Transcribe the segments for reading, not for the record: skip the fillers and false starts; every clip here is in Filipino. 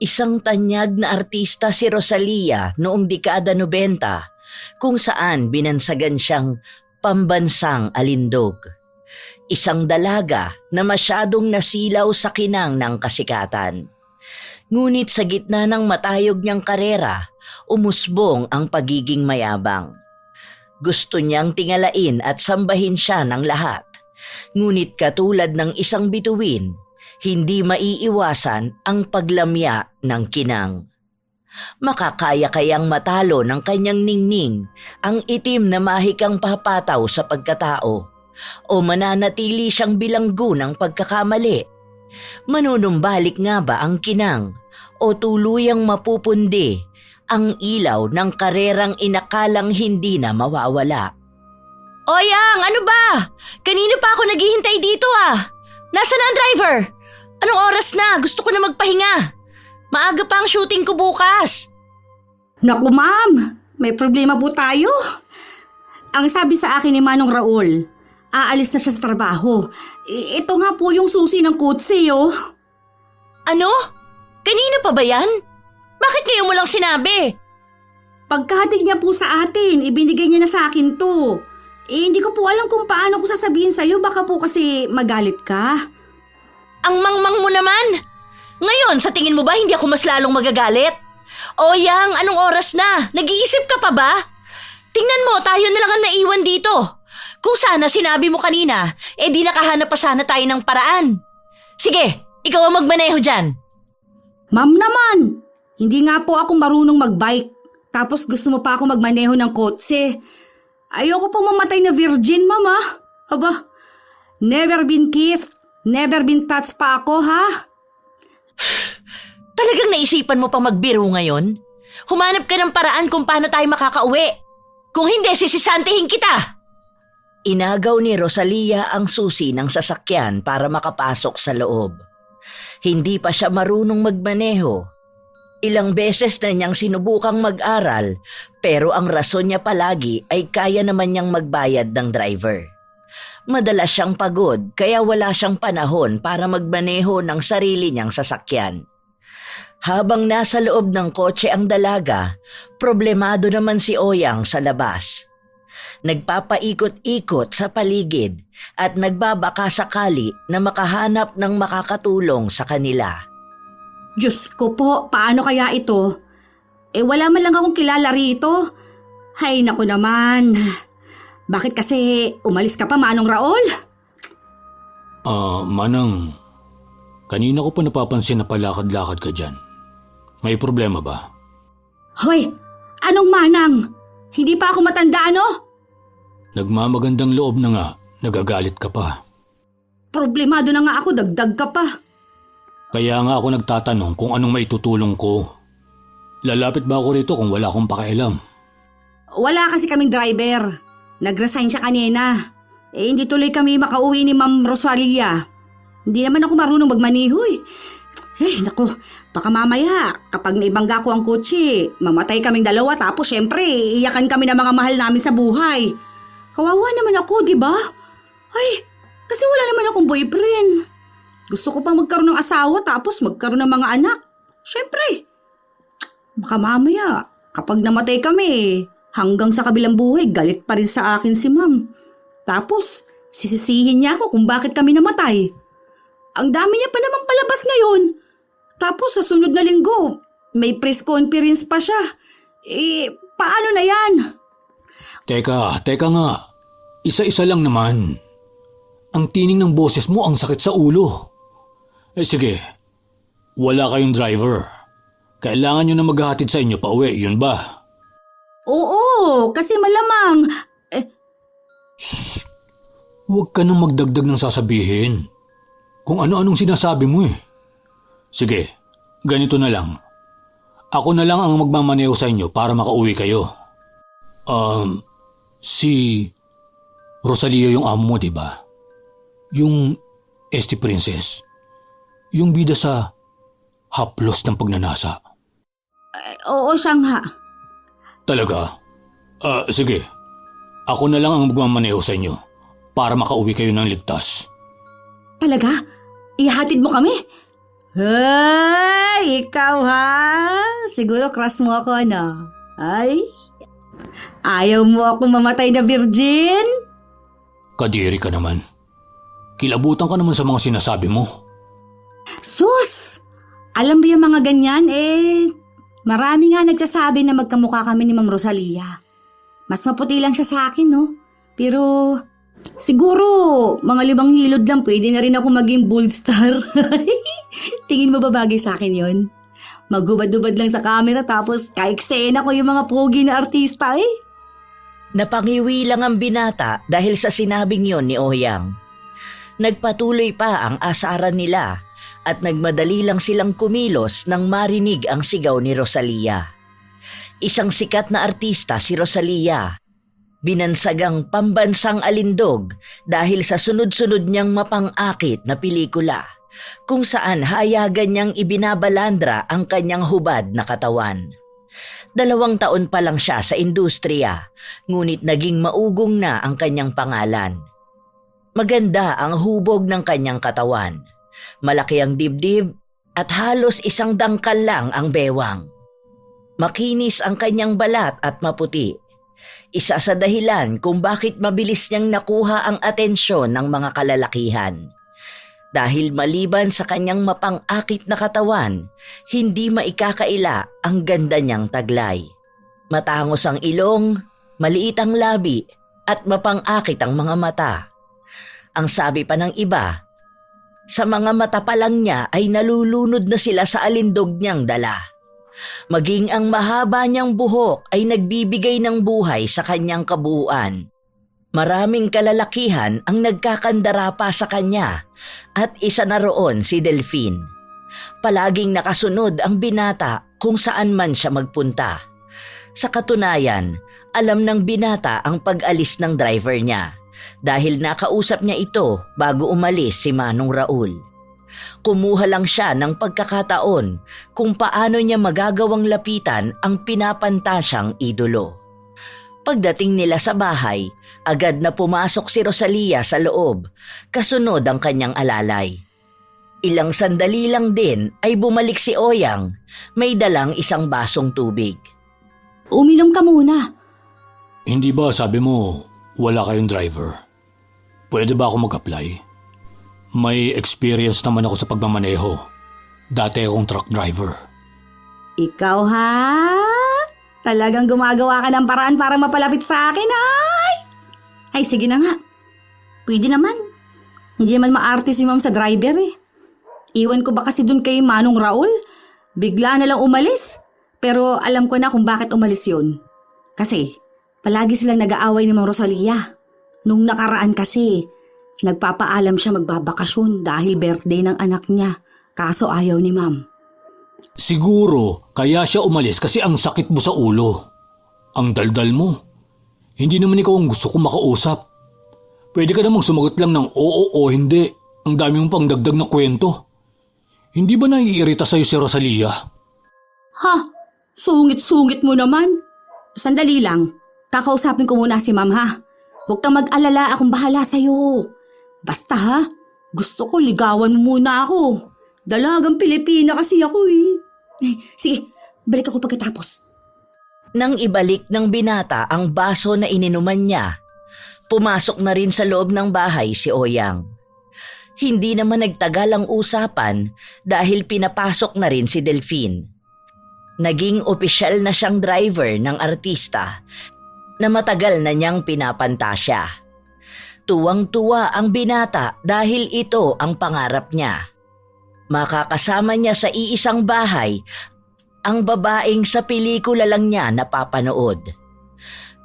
Isang tanyag na artista si Rosalia noong dekada 90 kung saan binansagan siyang pambansang alindog. Isang dalaga na masyadong nasilaw sa kinang ng kasikatan. Ngunit sa gitna ng matayog niyang karera, umusbong ang pagiging mayabang. Gusto niyang tingalain at sambahin siya ng lahat. Ngunit katulad ng isang bituin, hindi maiiwasan ang paglamya ng kinang. Makakaya kayang matalo ng kanyang ningning ang itim na mahikang papataw sa pagkatao o mananatili siyang bilanggo ng pagkakamali? Manunumbalik nga ba ang kinang o tuluyang mapupundi ang ilaw ng karerang inakalang hindi na mawawala? Oyang, ano ba? Kanino pa ako naghihintay dito ah? Nasaan na ang driver? Anong oras na? Gusto ko na magpahinga. Maaga pa ang shooting ko bukas. Naku ma'am, may problema po tayo. Ang sabi sa akin ni Manong Raul, aalis na siya sa trabaho. Ito nga po yung susi ng kotse, oh. Ano? Kanina pa ba yan? Bakit ngayon mo lang sinabi? Pagkahatig niya po sa atin, ibinigay niya na sa akin to. Hindi ko po alam kung paano ko sasabihin sa'yo, baka po kasi magalit ka. Ang mangmang mo naman! Ngayon, sa tingin mo ba hindi ako mas lalong magagalit? Oyang, anong oras na? Nag-iisip ka pa ba? Tingnan mo, tayo na lang ang naiwan dito. Kung sana sinabi mo kanina, di nakahanap pa sana tayo ng paraan. Sige, ikaw ang magmaneho dyan. Ma'am naman, hindi nga po ako marunong magbike. Tapos gusto mo pa ako magmaneho ng kotse. Ayoko pong mamatay na virgin, mama. Aba, never been kissed, never been touched pa ako, ha? Talagang naisipan mo pang magbiro ngayon? Humanap ka ng paraan kung paano tayo makakauwi. Kung hindi, sisisantihin kita. Inagaw ni Rosalia ang susi ng sasakyan para makapasok sa loob. Hindi pa siya marunong magmaneho. Ilang beses na niyang sinubukang mag-aral pero ang rason niya palagi ay kaya naman niyang magbayad ng driver. Madalas siyang pagod kaya wala siyang panahon para magmaneho ng sarili niyang sasakyan. Habang nasa loob ng kotse ang dalaga, problemado naman si Oyang sa labas. Nagpapaikot-ikot sa paligid at nagbabaka sakali na makahanap ng makakatulong sa kanila. Diyos ko po, paano kaya ito? Wala man lang akong kilala rito. Hay naku naman. Bakit kasi umalis ka pa, Manong Raul? Manang, kanina ko pa napapansin na palakad-lakad ka dyan. May problema ba? Hoy, anong manang? Hindi pa ako matanda, ano? Nagmamagandang loob na nga, nagagalit ka pa. Problemado na nga ako, dagdag ka pa. Kaya nga ako nagtatanong kung anong maitutulong ko. Lalapit ba ako rito kung wala akong pakialam? Wala kasi kaming driver. Nag-resign siya kanina. Hindi tuloy kami makauwi ni Ma'am Rosalia. Hindi naman ako marunong magmaniho eh. Naku, baka mamaya kapag naibangga ko ang kotse, mamatay kaming dalawa tapos syempre iyakan kami ng mga mahal namin sa buhay. Kawawa naman ako, di ba? Ay, kasi wala naman akong boyfriend. Gusto ko pang magkaroon ng asawa tapos magkaroon ng mga anak. Syempre, baka mamaya kapag namatay kami, hanggang sa kabilang buhay galit pa rin sa akin si Ma'am. Tapos, sisisihin niya ako kung bakit kami namatay. Ang dami niya pa namang palabas ngayon. Tapos sa sunod na linggo, may press conference pa siya. Paano na yan? Teka nga. Isa-isa lang naman. Ang tining ng boses mo ang sakit sa ulo. Sige, wala kayong driver. Kailangan nyo na maghahatid sa inyo pa uwi, yun ba? Oo, kasi malamang. Shh! Huwag ka nang magdagdag ng sasabihin. Kung ano-anong sinasabi mo eh. Sige, ganito na lang. Ako na lang ang magmamaneho sa inyo para makauwi kayo. Si Rosalia yung amo mo, diba? Yung ST Princess. Yung bida sa haplos ng pagnanasa. Oo, siya nga. Talaga? Sige. Ako na lang ang magmamaneho sa inyo para makauwi kayo ng ligtas. Talaga? Ihatid mo kami? Ay, ikaw ha? Siguro crush mo ako, ano? Ay, ayaw mo ako mamatay na virgin? Kadiri ka naman. Kilabutan ka naman sa mga sinasabi mo. Sus! Alam ba yung mga ganyan? Marami nga nagsasabi na magkamukha kami ni Ma'am Rosalia. Mas maputi lang siya sa akin, no? Pero siguro, mga 5 hilod lang, pwede na rin ako maging bold star. Tingin mo ba bagay sa akin yon? Maghubad-hubad lang sa camera tapos kaiksena ko yung mga pogi na artista eh. Napangiwi lang ang binata dahil sa sinabing yon ni Oyang. Nagpatuloy pa ang asaran nila at nagmadali lang silang kumilos nang marinig ang sigaw ni Rosalia. Isang sikat na artista si Rosalia. Binansagang pambansang alindog dahil sa sunod-sunod niyang mapang-akit na pelikula kung saan hayagan niyang ibinabalandra ang kanyang hubad na katawan. 2 taon pa lang siya sa industriya, ngunit naging maugong na ang kanyang pangalan. Maganda ang hubog ng kanyang katawan. Malaki ang dibdib at halos 1 dangkal lang ang bewang. Makinis ang kanyang balat at maputi. Isa sa dahilan kung bakit mabilis niyang nakuha ang atensyon ng mga kalalakihan. Dahil maliban sa kanyang mapang-akit na katawan, hindi maikakaila ang ganda niyang taglay. Matangos ang ilong, maliit ang labi, at mapang-akit ang mga mata. Ang sabi pa ng iba, sa mga mata pa lang niya ay nalulunod na sila sa alindog niyang dala. Maging ang mahaba niyang buhok ay nagbibigay ng buhay sa kanyang kabuuan. Maraming kalalakihan ang nagkakandara pa sa kanya at isa na roon si Delphine. Palaging nakasunod ang binata kung saan man siya magpunta. Sa katunayan, alam ng binata ang pag-alis ng driver niya dahil nakausap niya ito bago umalis si Manong Raul. Kumuha lang siya ng pagkakataon kung paano niya magagawang lapitan ang pinapantasyang idolo. Pagdating nila sa bahay, agad na pumasok si Rosalia sa loob, kasunod ang kanyang alalay. Ilang sandali lang din ay bumalik si Oyang, may dalang 1 basong tubig. Uminom ka muna. Hindi ba sabi mo wala kayong driver? Pwede ba ako mag-apply? May experience naman ako sa pagmamaneho. Dati akong truck driver. Ikaw ha? Talagang gumagawa ka ng paraan para mapalapit sa akin, ay! Ay, sige na nga. Pwede naman. Hindi naman maarte si Ma'am sa driver eh. Iwan ko ba kasi dun kay Manong Raul? Bigla na lang umalis. Pero alam ko na kung bakit umalis yun. Kasi palagi silang nag-aaway ni Ma'am Rosalia. Nung nakaraan kasi, nagpapaalam siya magbabakasyon dahil birthday ng anak niya. Kaso ayaw ni Ma'am. Siguro kaya siya umalis kasi ang sakit mo sa ulo. Ang daldal mo. Hindi naman ikaw ang gusto kong makausap. Pwede ka namang sumagot lang ng oo o hindi. Ang dami mong pang dagdag na kwento. Hindi ba naiirita sa'yo si Rosalia? Ha? Sungit-sungit mo naman. Sandali lang. Kakausapin ko muna si Ma'am ha. Huwag kang mag-alala, akong bahala sa'yo. Basta ha, gusto ko ligawan mo muna ako. Dalagang Pilipina kasi ako eh. Sige, balik ako pagkatapos. Nang ibalik ng binata ang baso na ininuman niya, pumasok na rin sa loob ng bahay si Oyang. Hindi naman nagtagal ang usapan dahil pinapasok na rin si Delphine. Naging opisyal na siyang driver ng artista na matagal na niyang pinapantasya. Tuwang-tuwa ang binata dahil ito ang pangarap niya. Makakasama niya sa iisang bahay ang babaeng sa pelikula lang niya napapanood.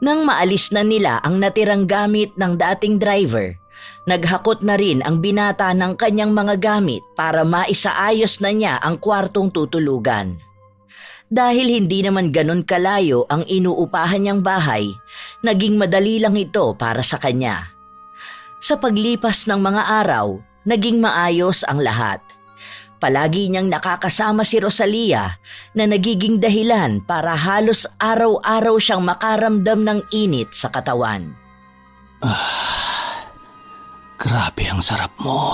Nang maalis na nila ang natirang gamit ng dating driver, naghakot na rin ang binata ng kanyang mga gamit para maisaayos na niya ang kwartong tutulugan. Dahil hindi naman ganun kalayo ang inuupahan niyang bahay, naging madali lang ito para sa kanya. Sa paglipas ng mga araw, naging maayos ang lahat. Palagi niyang nakakasama si Rosalia na nagiging dahilan para halos araw-araw siyang makaramdam ng init sa katawan. Grabe ang sarap mo.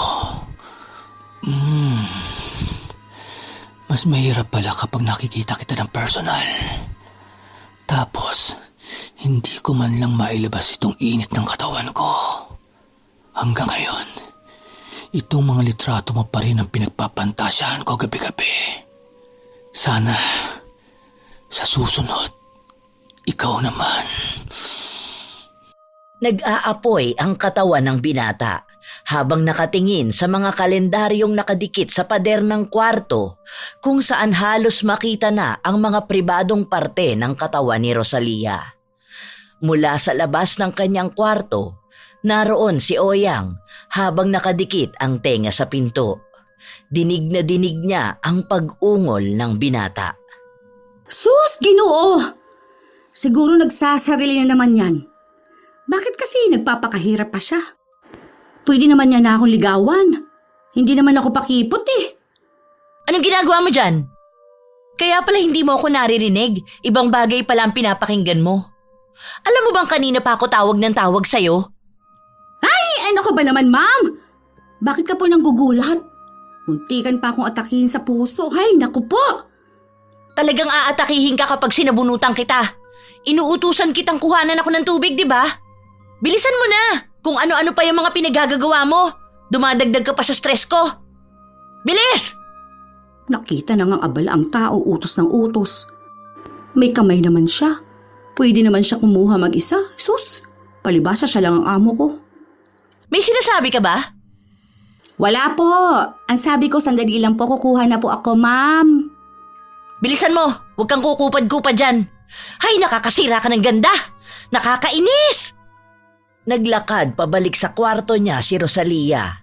Mas mahirap pala kapag nakikita kita ng personal. Tapos, hindi ko man lang mailabas itong init ng katawan ko. Hanggang ngayon, itong mga litrato mo pa rin ang pinagpapantasyahan ko gabi-gabi. Sana, sa susunod, ikaw naman. Nag-aapoy ang katawan ng binata habang nakatingin sa mga kalendaryong nakadikit sa pader ng kwarto kung saan halos makita na ang mga pribadong parte ng katawan ni Rosalia. Mula sa labas ng kanyang kwarto, naroon si Oyang habang nakadikit ang tenga sa pinto. Dinig na dinig niya ang pag-ungol ng binata. Sus, Ginoo! Siguro nagsasarili na naman yan. Bakit kasi nagpapakahirap pa siya? Pwede naman niya na akong ligawan. Hindi naman ako pakipot eh. Anong ginagawa mo dyan? Kaya pala hindi mo ako naririnig. Ibang bagay pala ang pinapakinggan mo. Alam mo bang kanina pa ako tawag ng tawag sa'yo? Ay, ano ka ba naman, ma'am? Bakit ka po nang gugulat? Muntikan pa akong atakihin sa puso. Ay, naku po! Talagang aatakihin ka kapag sinabunutan kita. Inuutusan kitang kuhanan ako ng tubig, di ba? Bilisan mo na! Kung ano-ano pa yung mga pinagagagawa mo. Dumadagdag ka pa sa stress ko. Bilis! Nakita na ngang abala ang tao, utos ng utos. May kamay naman siya. Pwede naman siya kumuha mag-isa. Sus, palibasa siya lang ang amo ko. May sinasabi ka ba? Wala po. Ang sabi ko, sandali lang po, kukuha na po ako, ma'am. Bilisan mo! Huwag kang kukupad-kupad dyan. Hay, nakakasira ka ng ganda! Nakakainis! Naglakad pabalik sa kwarto niya si Rosalia.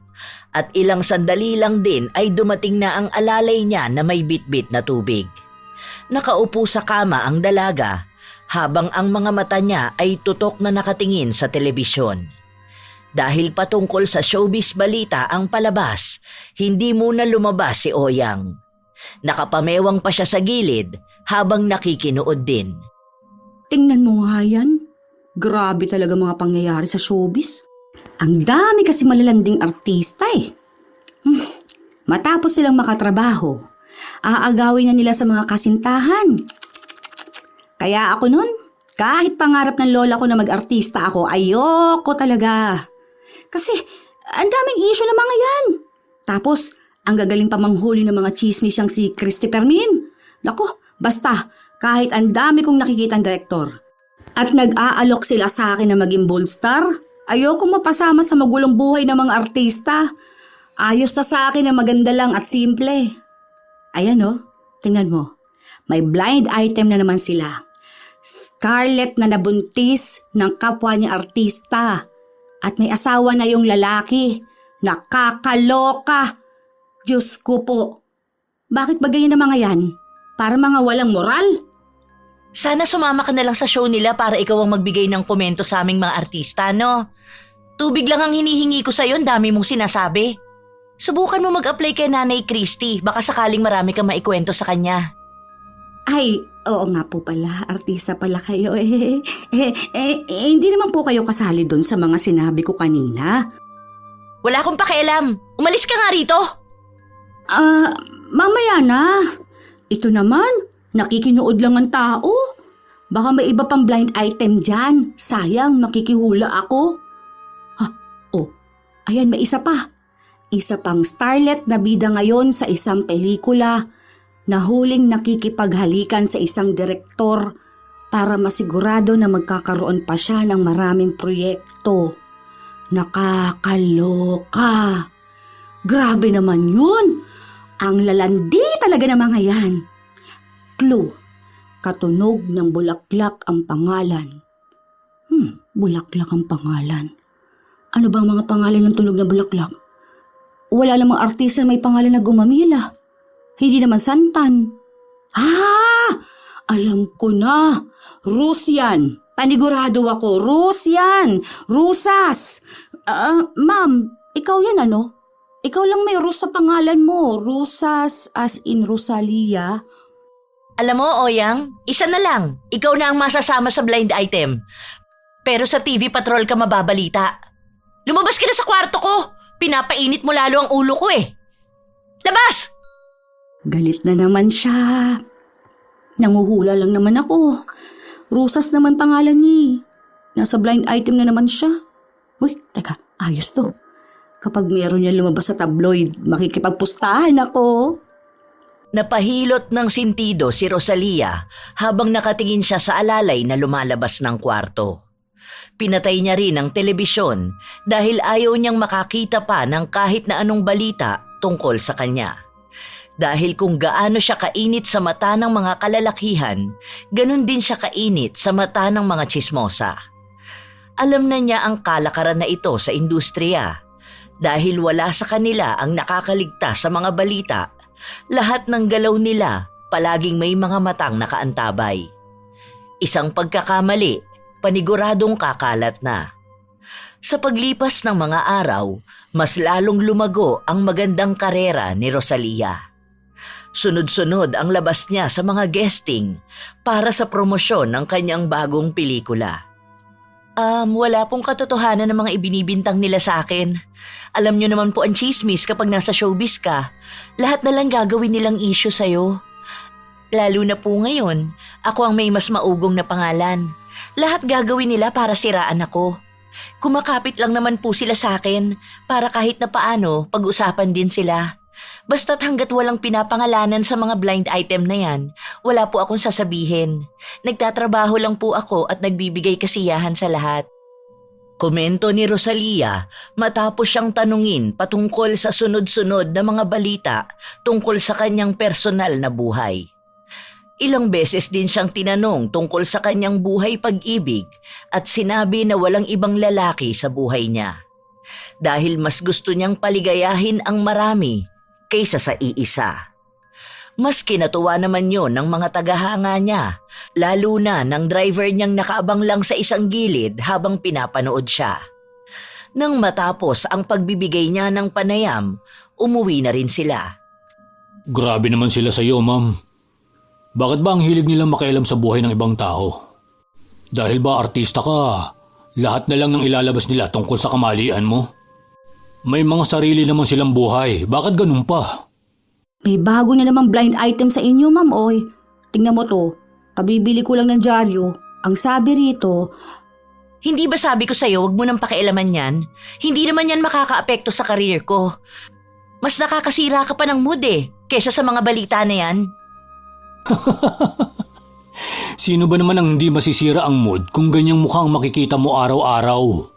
At ilang sandali lang din ay dumating na ang alalay niya na may bitbit na tubig. Nakaupo sa kama ang dalaga habang ang mga mata niya ay tutok na nakatingin sa telebisyon. Dahil patungkol sa showbiz balita ang palabas, hindi muna lumabas si Oyang. Nakapamewang pa siya sa gilid habang nakikinood din. Tingnan mo nga yan. Grabe talaga mga pangyayari sa showbiz. Ang dami kasi malalanding artista eh. Matapos silang makatrabaho, aagawin na nila sa mga kasintahan. Kaya ako nun, kahit pangarap ng lola ko na mag-artista ako, ayoko talaga. Kasi ang daming issue ng mga yan. Tapos, ang gagaling pa manghuli ng mga chismis siyang si Christopher Min. Nako, basta, kahit ang dami kong nakikitang direktor. At nag-aalok sila sa akin na maging bold star. Ayoko mapasama sa magulong buhay ng mga artista. Ayos na sa akin na maganda lang at simple. Ayan o, tingnan mo. May blind item na naman sila. Scarlett na nabuntis ng kapwa niya artista. At may asawa na yung lalaki. Nakakaloka. Diyos ko po. Bakit ba ganyan ang mga yan? Para mga walang moral? Sana sumama ka na lang sa show nila para ikaw ang magbigay ng komento sa aming mga artista, no? Tubig lang ang hinihingi ko sa'yo, ang dami mong sinasabi. Subukan mo mag-apply kay Nanay Christy, baka sakaling marami kang maikwento sa kanya. Ay, oo nga po pala, artista pala kayo hindi naman po kayo kasali doon sa mga sinabi ko kanina. Wala akong pakialam, umalis ka nga rito. Mamaya na. Ito naman, nakikinood lang ang tao. Baka may iba pang blind item dyan. Sayang, makikihula ako. Ayan, may isa pa. Isa pang starlet na bida ngayon sa isang pelikula na huling nakikipaghalikan sa isang direktor para masigurado na magkakaroon pa siya ng maraming proyekto. Nakakaloka. Grabe naman yun. Ang lalandi talaga ng mga yan. Clue, katunog ng bulaklak ang pangalan. Bulaklak ang pangalan. Ano bang mga pangalan ng tunog ng bulaklak? Wala namang artista na may pangalan na gumamila. Hindi naman santan. Alam ko na. Rusian. Panigurado ako. Rusian. Rusas. Ma'am, ikaw yan ano? Ikaw lang may Rus sa pangalan mo. Rusas as in Rosalia. Alam mo, Oyang, isa na lang. Ikaw na ang masasama sa blind item. Pero sa TV Patrol ka mababalita. Lumabas ka na sa kwarto ko. Pinapainit mo lalo ang ulo ko eh. Labas! Galit na naman siya. Nanguhula lang naman ako. Rusas naman pangalan niya. Nasa blind item na naman siya. Uy, teka, ayos to. Kapag meron niya lumabas sa tabloid, makikipagpustahan ako. Napahilot ng sintido si Rosalia habang nakatingin siya sa alalay na lumalabas ng kwarto. Pinatay niya rin ang telebisyon dahil ayaw niyang makakita pa ng kahit na anong balita tungkol sa kanya. Dahil kung gaano siya kainit sa mata ng mga kalalakihan, ganun din siya kainit sa mata ng mga tsismosa. Alam na niya ang kalakaran na ito sa industriya. Dahil wala sa kanila ang nakakaligtas sa mga balita, lahat ng galaw nila palaging may mga matang nakaantabay. Isang pagkakamali, paniguradong kakalat na. Sa paglipas ng mga araw, mas lalong lumago ang magandang karera ni Rosalia. Sunod-sunod ang labas niya sa mga guesting para sa promosyon ng kanyang bagong pelikula. Wala pong katotohanan ng mga ibinibintang nila sa akin. Alam niyo naman po ang chismis kapag nasa showbiz ka. Lahat na lang gagawin nilang issue sa'yo. Lalo na po ngayon, ako ang may mas maugong na pangalan. Lahat gagawin nila para siraan ako. Kumakapit lang naman po sila sa akin para kahit na paano pag-usapan din sila. Basta't hanggat walang pinapangalanan sa mga blind item na yan, wala po akong sasabihin. Nagtatrabaho lang po ako at nagbibigay kasiyahan sa lahat. Komento ni Rosalia matapos siyang tanungin patungkol sa sunod-sunod na mga balita tungkol sa kanyang personal na buhay. Ilang beses din siyang tinanong tungkol sa kanyang buhay pag-ibig at sinabi na walang ibang lalaki sa buhay niya. Dahil mas gusto niyang paligayahin ang marami kaysa sa iisa. Mas kinatuwa naman yon ng mga tagahanga niya, lalo na ng driver niyang nakaabang lang sa isang gilid habang pinapanood siya. Nang matapos ang pagbibigay niya ng panayam, umuwi na rin sila. Grabe naman sila sa iyo, ma'am. Bakit ba ang hilig nilang makialam sa buhay ng ibang tao? Dahil ba artista ka, lahat na lang ng ilalabas nila tungkol sa kamalian mo? May mga sarili naman silang buhay. Bakit ganun pa? May bago na namang blind item sa inyo, ma'am, oy. Tingnan mo to. Kabibili ko lang ng dyaryo. Ang sabi rito, Hindi ba sabi ko sa'yo wag mo nang pakialaman yan? Hindi naman yan makakaapekto sa career ko. Mas nakakasira ka pa ng mood kesa sa mga balita na yan. Sino ba naman ang hindi masisira ang mood kung ganyang mukha ang makikita mo araw-araw?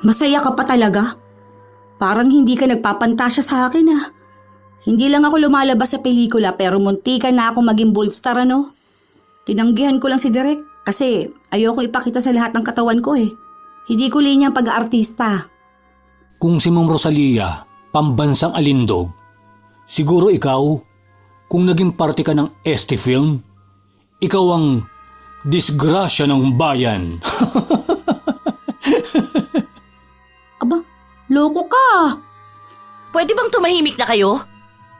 masaya ka pa talaga? Parang hindi ka nagpapantasya sa akin Hindi lang ako lumalabas sa pelikula pero muntikan na ako maging bold star Tinanggihan ko lang si Direk kasi ayoko ipakita sa lahat ng katawan ko Hindi ko linya ang pag-aartista. Kung si Ma'am Rosalia, pambansang alindog, siguro ikaw, kung naging parte ka ng ST Film, ikaw ang disgrasya ng bayan. Aba, loko ka! Pwede bang tumahimik na kayo?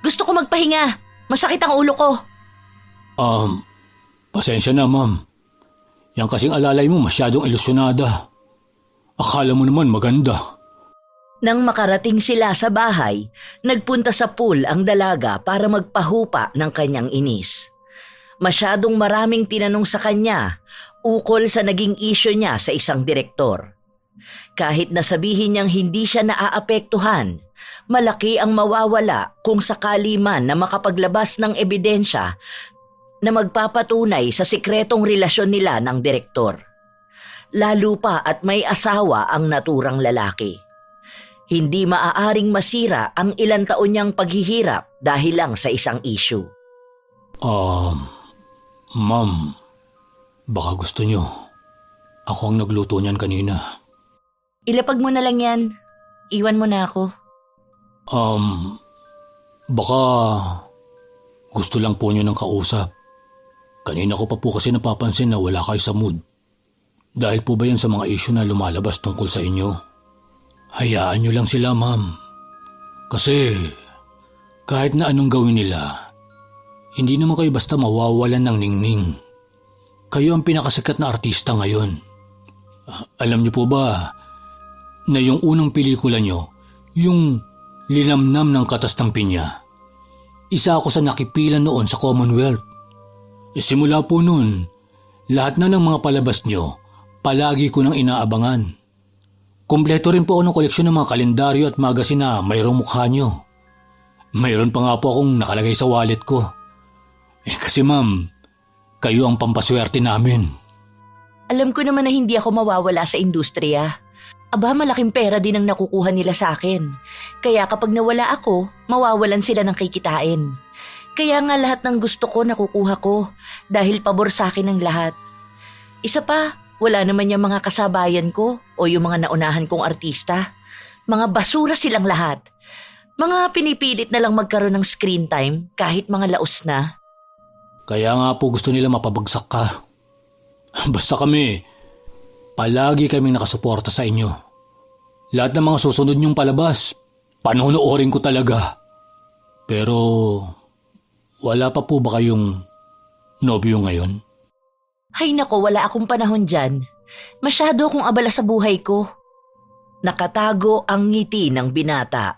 Gusto ko magpahinga. Masakit ang ulo ko. Pasensya na, ma'am. Yang kasing alalay mo masyadong ilusyonada. Akala mo naman maganda. Nang makarating sila sa bahay, nagpunta sa pool ang dalaga para magpahupa ng kanyang inis. Masyadong maraming tinanong sa kanya ukol sa naging isyu niya sa isang direktor. Kahit nasabihin niyang hindi siya naaapektuhan, malaki ang mawawala kung sakali man na makapaglabas ng ebidensya na magpapatunay sa sikretong relasyon nila ng direktor. Lalo pa at may asawa ang naturang lalaki. Hindi maaaring masira ang ilang taon niyang paghihirap dahil lang sa isang issue. Ma'am, baka gusto niyo. Ako ang nagluto niyan kanina. Ilapag mo na lang yan. Iwan mo na ako. Baka gusto lang po niyo ng kausap. Kanina ko pa po kasi napapansin na wala kayo sa mood. Dahil po ba yan sa mga issue na lumalabas tungkol sa inyo? Hayaan niyo lang sila, ma'am. Kasi kahit na anong gawin nila, hindi naman kayo basta mawawalan ng ningning. Kayo ang pinakasikat na artista ngayon. Alam niyo po ba na yung unang pelikula niyo, yung Linamnam ng Katas ng Pinya, Isa ako sa nakipila noon sa Commonwealth. Simula po noon, lahat na ng mga palabas nyo, palagi ko nang inaabangan. Kompleto rin po ako ng koleksyon ng mga kalendaryo at magasin na mayroong mukha nyo. Mayroon pa nga po akong nakalagay sa wallet ko. Kasi ma'am, kayo ang pampaswerte namin. Alam ko naman na hindi ako mawawala sa industriya. Aba, malaking pera din ang nakukuha nila sa akin. Kaya kapag nawala ako, mawawalan sila ng kikitain. Kaya nga lahat ng gusto ko nakukuha ko dahil pabor sa akin ang lahat. Isa pa, wala naman yung mga kasabayan ko o yung mga naunahan kong artista. Mga basura silang lahat. Mga pinipilit na lang magkaroon ng screen time kahit mga laos na. Kaya nga po gusto nila mapabagsak ka. Basta kami, palagi kaming nakasuporta sa inyo. Lahat ng mga susunod niyong palabas, panonoorin ko talaga. Pero wala pa po ba kayong nobyo ngayon? Hay nako, wala akong panahon dyan. Masyado akong abala sa buhay ko. Nakatago ang ngiti ng binata.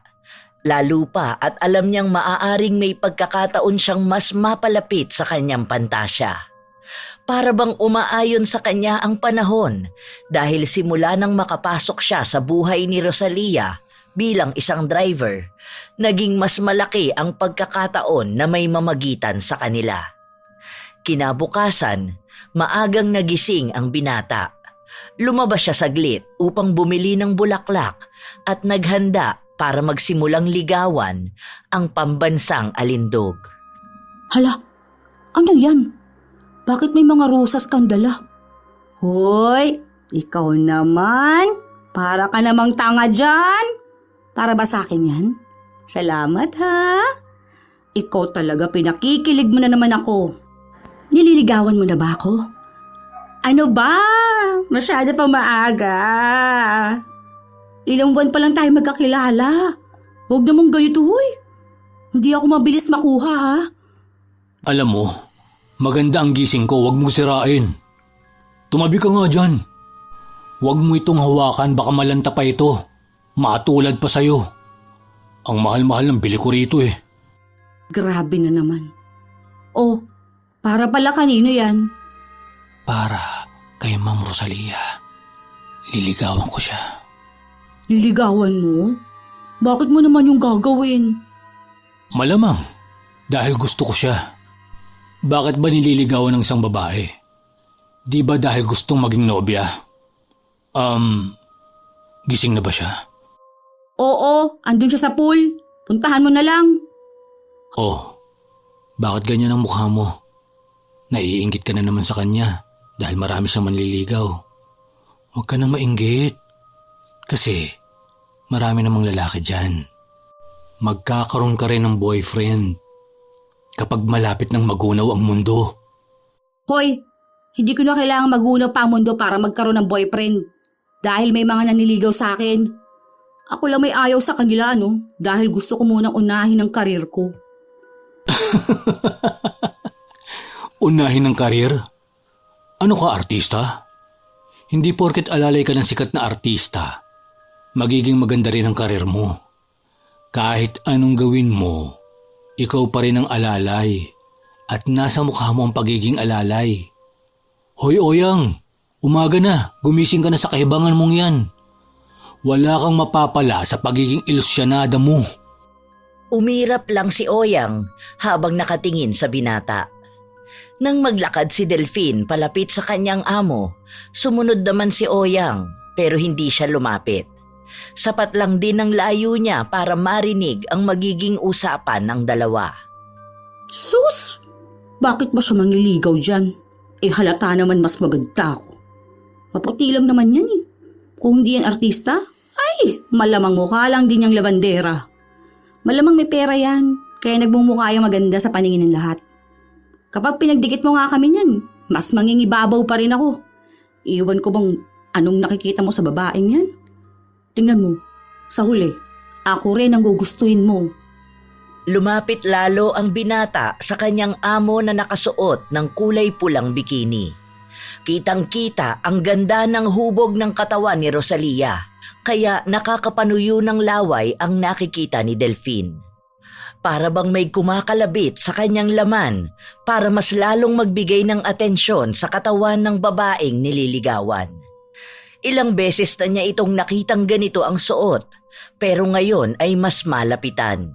Lalo pa at alam niyang maaaring may pagkakataon siyang mas mapalapit sa kanyang pantasya. Para bang umaayon sa kanya ang panahon dahil simula nang makapasok siya sa buhay ni Rosalia bilang isang driver, naging mas malaki ang pagkakataon na may mamagitan sa kanila. Kinabukasan, maagang nagising ang binata. Lumabas siya saglit upang bumili ng bulaklak at naghanda para magsimulang ligawan ang pambansang alindog. Hala, ano yan? Bakit may mga rosas kang dala? Hoy, ikaw naman. Para ka namang tanga dyan. Para ba sa akin yan? Salamat ha. Ikaw talaga, pinakikilig mo na naman ako. Nililigawan mo na ba ako? Ano ba? Masyado pa maaga. Ilang buwan pa lang tayo magkakilala. Huwag namang ganito, huy. Hindi ako mabilis makuha, ha? Alam mo, maganda ang gising ko, huwag mong sirain. Tumabi ka nga dyan. Huwag mo itong hawakan, baka malanta pa ito. Matulad pa sa'yo. Ang mahal-mahal ng bili ko rito eh. Grabe na naman. Oh, para pala kanino yan? Para kay Ma'am Rosalia. Liligawan ko siya. Liligawan mo? Bakit mo naman yung gagawin? Malamang, dahil gusto ko siya. Bakit ba nililigawan ng isang babae? Di ba dahil gustong maging nobya? Gising na ba siya? Oo, andun siya sa pool. Puntahan mo na lang. Oh, bakit ganyan ang mukha mo? Naiinggit ka na naman sa kanya dahil marami siyang manliligaw. Huwag ka nang mainggit. Kasi marami namang lalaki dyan. Magkakaroon ka rin ng boyfriend kapag malapit ng magunaw ang mundo. Hoy, hindi ko na kailangang magunaw pa ang mundo para magkaroon ng boyfriend. Dahil may mga naniligaw sa akin. Ako lang may ayaw sa kanila, no? Dahil gusto ko munang unahin ang karir ko. Unahin ang karir? Ano ka, artista? Hindi porket alalay ka ng sikat na artista, magiging maganda rin ang karir mo. Kahit anong gawin mo, ikaw pa rin ang alalay at nasa mukha mo ang pagiging alalay. Hoy Oyang, umaga na, gumising ka na sa kahibangan mong yan. Wala kang mapapala sa pagiging ilusyanada mo. Umirap lang si Oyang habang nakatingin sa binata. Nang maglakad si Delphine palapit sa kanyang amo, sumunod naman si Oyang pero hindi siya lumapit. Sapat lang din ang layo niya para marinig ang magiging usapan ng dalawa. Sus! Bakit ba siya manliligaw dyan? Halata naman mas maganda ako. Maputi lang naman yan eh. Kung hindi yan artista, ay malamang mukha lang din yung labandera. Malamang may pera yan, kaya nagmumukha yung maganda sa paningin ng lahat. Kapag pinagdikit mo nga kami niyan, mas mangingibabaw pa rin ako. Iwan ko bang anong nakikita mo sa babaeng yan? Tingnan mo, sa huli, ako rin ang gugustuhin mo. Lumapit lalo ang binata sa kanyang amo na nakasuot ng kulay pulang bikini. Kitang-kita ang ganda ng hubog ng katawan ni Rosalia, kaya nakakapanuyo ng laway ang nakikita ni Delphine. Para bang may kumakalabit sa kanyang laman para mas lalong magbigay ng atensyon sa katawan ng babaeng nililigawan. Ilang beses na niya itong nakitang ganito ang suot, pero ngayon ay mas malapitan.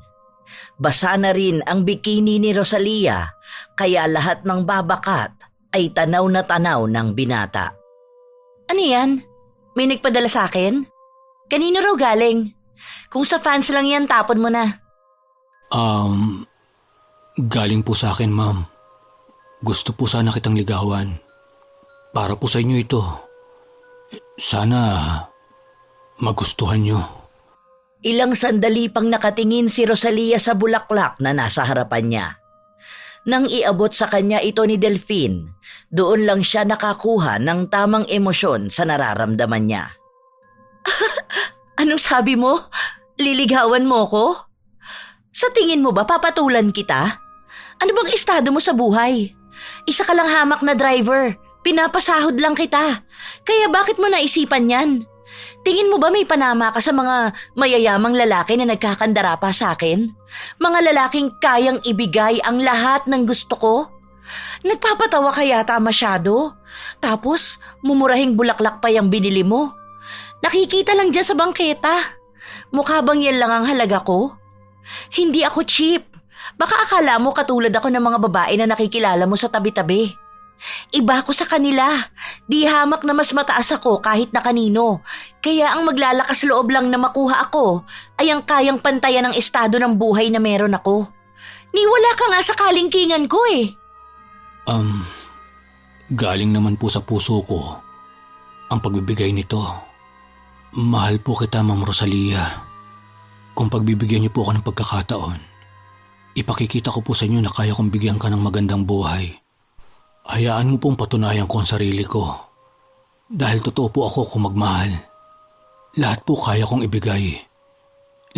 Basa na rin ang bikini ni Rosalia, kaya lahat ng babakat ay tanaw na tanaw ng binata. Ano yan? May nagpadala sa akin? Kanino raw galing? Kung sa fans lang yan, tapon mo na. Galing po sa akin, ma'am. Gusto po sana kitang ligawan. Para po sa inyo ito. Sana magustuhan nyo. Ilang sandali pang nakatingin si Rosalia sa bulaklak na nasa harapan niya. Nang iabot sa kanya ito ni Delphine, doon lang siya nakakuha ng tamang emosyon sa nararamdaman niya. Anong sabi mo? Liligawan mo ko? Sa tingin mo ba papatulan kita? Ano bang estado mo sa buhay? Isa ka lang hamak na driver. Pinapasahod lang kita. Kaya bakit mo naisipan yan? Tingin mo ba may panama ka sa mga mayayamang lalaki na nagkakandara pa sa akin? Mga lalaking kayang ibigay ang lahat ng gusto ko? Nagpapatawa ka yata masyado. Tapos, mumurahing bulaklak pa yung binili mo. Nakikita lang dyan sa bangketa. Mukha bang yan lang ang halaga ko? Hindi ako cheap. Baka akala mo katulad ako ng mga babae na nakikilala mo sa tabi-tabi. Iba ko sa kanila. Di hamak na mas mataas ako kahit na kanino. Kaya ang maglalakas loob lang na makuha ako ay ang kayang pantayan ng estado ng buhay na meron ako. Niwala ka nga sa kalingkingan ko eh. Galing naman po sa puso ko ang pagbibigay nito. Mahal po kita, Ma'am Rosalia. Kung pagbibigyan niyo po ako ng pagkakataon, ipakikita ko po sa inyo na kaya kong bigyan ka ng magandang buhay. Hayaan mo pong patunayan ko ang sarili ko. Dahil totoo po ako kung magmahal. Lahat po kaya kong ibigay.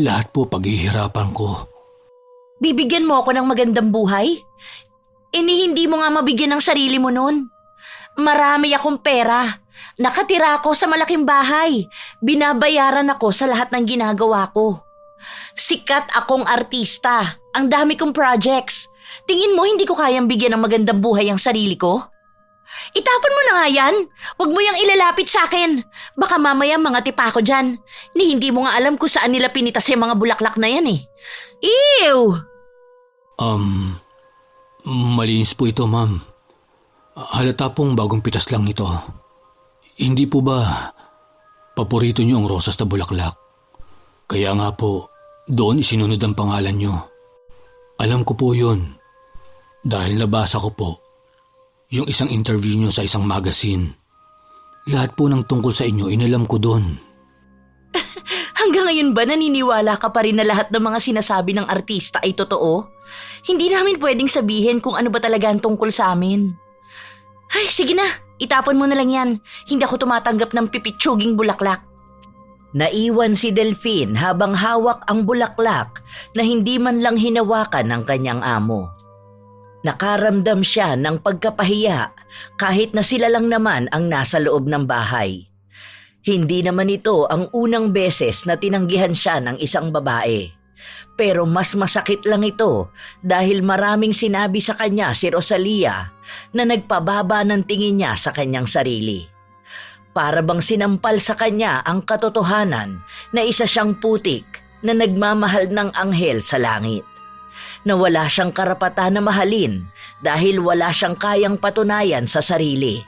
Lahat po paghihirapan ko. Bibigyan mo ako ng magandang buhay? Hindi mo nga mabigyan ng sarili mo nun. Marami akong pera. Nakatira ako sa malaking bahay. Binabayaran ako sa lahat ng ginagawa ko. Sikat akong artista. Ang dami kong projects. Tingin mo hindi ko kayang bigyan ng magandang buhay ang sarili ko? Itapon mo na nga yan. Huwag mo yang ilalapit sa akin. Baka mamaya mga tipa ko dyan. Hindi mo nga alam kung saan nila pinitas yung mga bulaklak na yan eh. Ew! Malinis po ito, ma'am. Halata pong bagong pitas lang ito. Hindi po ba paborito niyo ang rosas na bulaklak? Kaya nga po, doon isinunod ang pangalan niyo. Alam ko po yun. Dahil nabasa ko po yung isang interview niyo sa isang magazine. Lahat po ng tungkol sa inyo, inalam ko doon. Hanggang ngayon ba naniniwala ka pa rin na lahat ng mga sinasabi ng artista ay totoo? Hindi namin pwedeng sabihin kung ano ba talaga ang tungkol sa amin. Ay, sige na. Itapon mo na lang yan. Hindi ako tumatanggap ng pipitsuging bulaklak. Naiwan si Delphine habang hawak ang bulaklak na hindi man lang hinawakan ng kanyang amo. Nakaramdam siya ng pagkapahiya kahit na sila lang naman ang nasa loob ng bahay. Hindi naman ito ang unang beses na tinanggihan siya ng isang babae. Pero mas masakit lang ito dahil maraming sinabi sa kanya si Rosalia na nagpababa ng tingin niya sa kanyang sarili. Para bang sinampal sa kanya ang katotohanan na isa siyang putik na nagmamahal ng anghel sa langit. Na wala siyang karapatan na mahalin dahil wala siyang kayang patunayan sa sarili.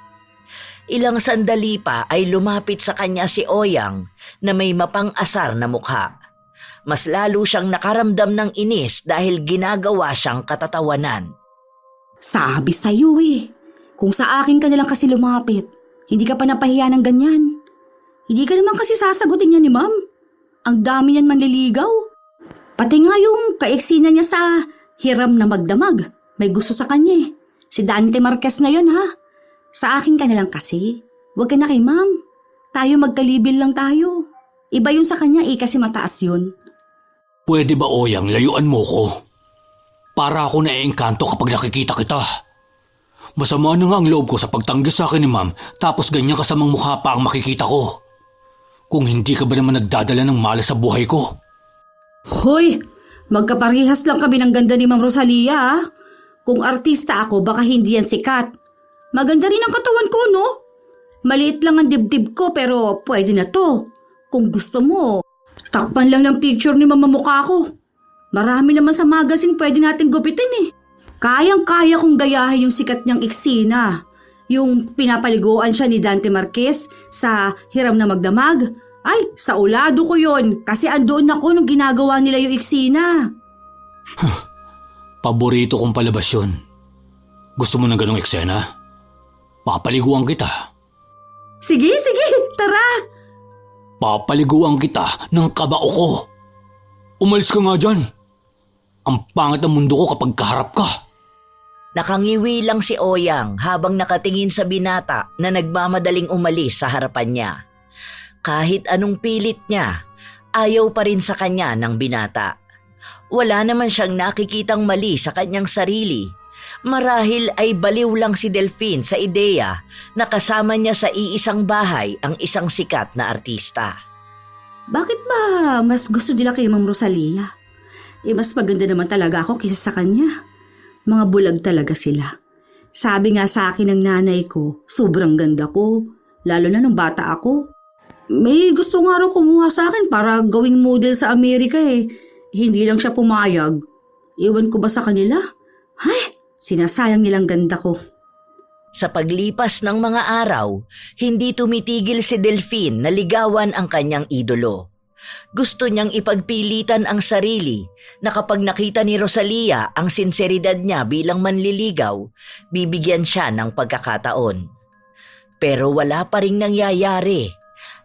Ilang sandali pa ay lumapit sa kanya si Oyang na may mapang-asar na mukha. Mas lalo siyang nakaramdam ng inis dahil ginagawa siyang katatawanan. Sabi sa'yo eh. Kung sa akin ka nalang kasi lumapit, hindi ka pa napahiya ng ganyan. Hindi ka naman kasi sasagutin niya ni ma'am. Ang dami niyan manliligaw. Pati nga yung kaeksina niya sa Hiram na Magdamag. May gusto sa kanya eh. Si Dante Marquez na yun ha. Sa akin ka nalang kasi. Huwag ka na kay ma'am. Tayo magkalibil lang tayo. Iba yun sa kanya eh kasi mataas yun. Pwede ba, Oyang, layuan mo ko? Para ako naiengkanto kapag nakikita kita. Masama na nga ang loob ko sa pagtanggi sa akin ni ma'am tapos ganyan kasamang mukha pa ang makikita ko. Kung hindi ka ba naman nagdadala ng malas sa buhay ko? Hoy! Magkaparehas lang kami ng ganda ni Ma'am Rosalia. Kung artista ako, baka hindi yan sikat. Maganda rin ang katawan ko, no? Maliit lang ang dibdib ko pero pwede na to. Kung gusto mo, takpan lang ng picture ni Mama mukha ko. Marami naman sa magazine pwede natin gupitin eh. Kayang-kaya kong gayahin yung sikat niyang eksena. Yung pinapaliguan siya ni Dante Marquez sa Hiram na Magdamag. Ay, sa ulado ko yon kasi andoon ako nung ginagawa nila yung eksena. Paborito kong palabas yun. Gusto mo ng ganong eksena? Papaliguan kita. Sige, tara. Papaliguan kita ng kabao ko. Umalis ka nga dyan. Ang pangit ng mundo ko kapag kaharap ka. Nakangiwi lang si Oyang habang nakatingin sa binata na nagmamadaling umalis sa harapan niya. Kahit anong pilit niya, ayaw pa rin sa kanya ng binata. Wala naman siyang nakikitang mali sa kanyang sarili. Marahil ay baliw lang si Delphine sa ideya na kasama niya sa iisang bahay ang isang sikat na artista. Bakit ba mas gusto nila kay Ma'am Rosalia? Mas maganda naman talaga ako kaysa sa kanya. Mga bulag talaga sila. Sabi nga sa akin ng nanay ko, sobrang ganda ko, lalo na nung bata ako. May gusto nga raw kumuha sa akin para gawing model sa Amerika eh. Hindi lang siya pumayag. Iwan ko ba sa kanila? Ay, sinasayang nilang ganda ko. Sa paglipas ng mga araw, hindi tumitigil si Delphine na ligawan ang kanyang idolo. Gusto niyang ipagpilitan ang sarili na kapag nakita ni Rosalia ang sinseridad niya bilang manliligaw, bibigyan siya ng pagkakataon. Pero wala pa ring nangyayari.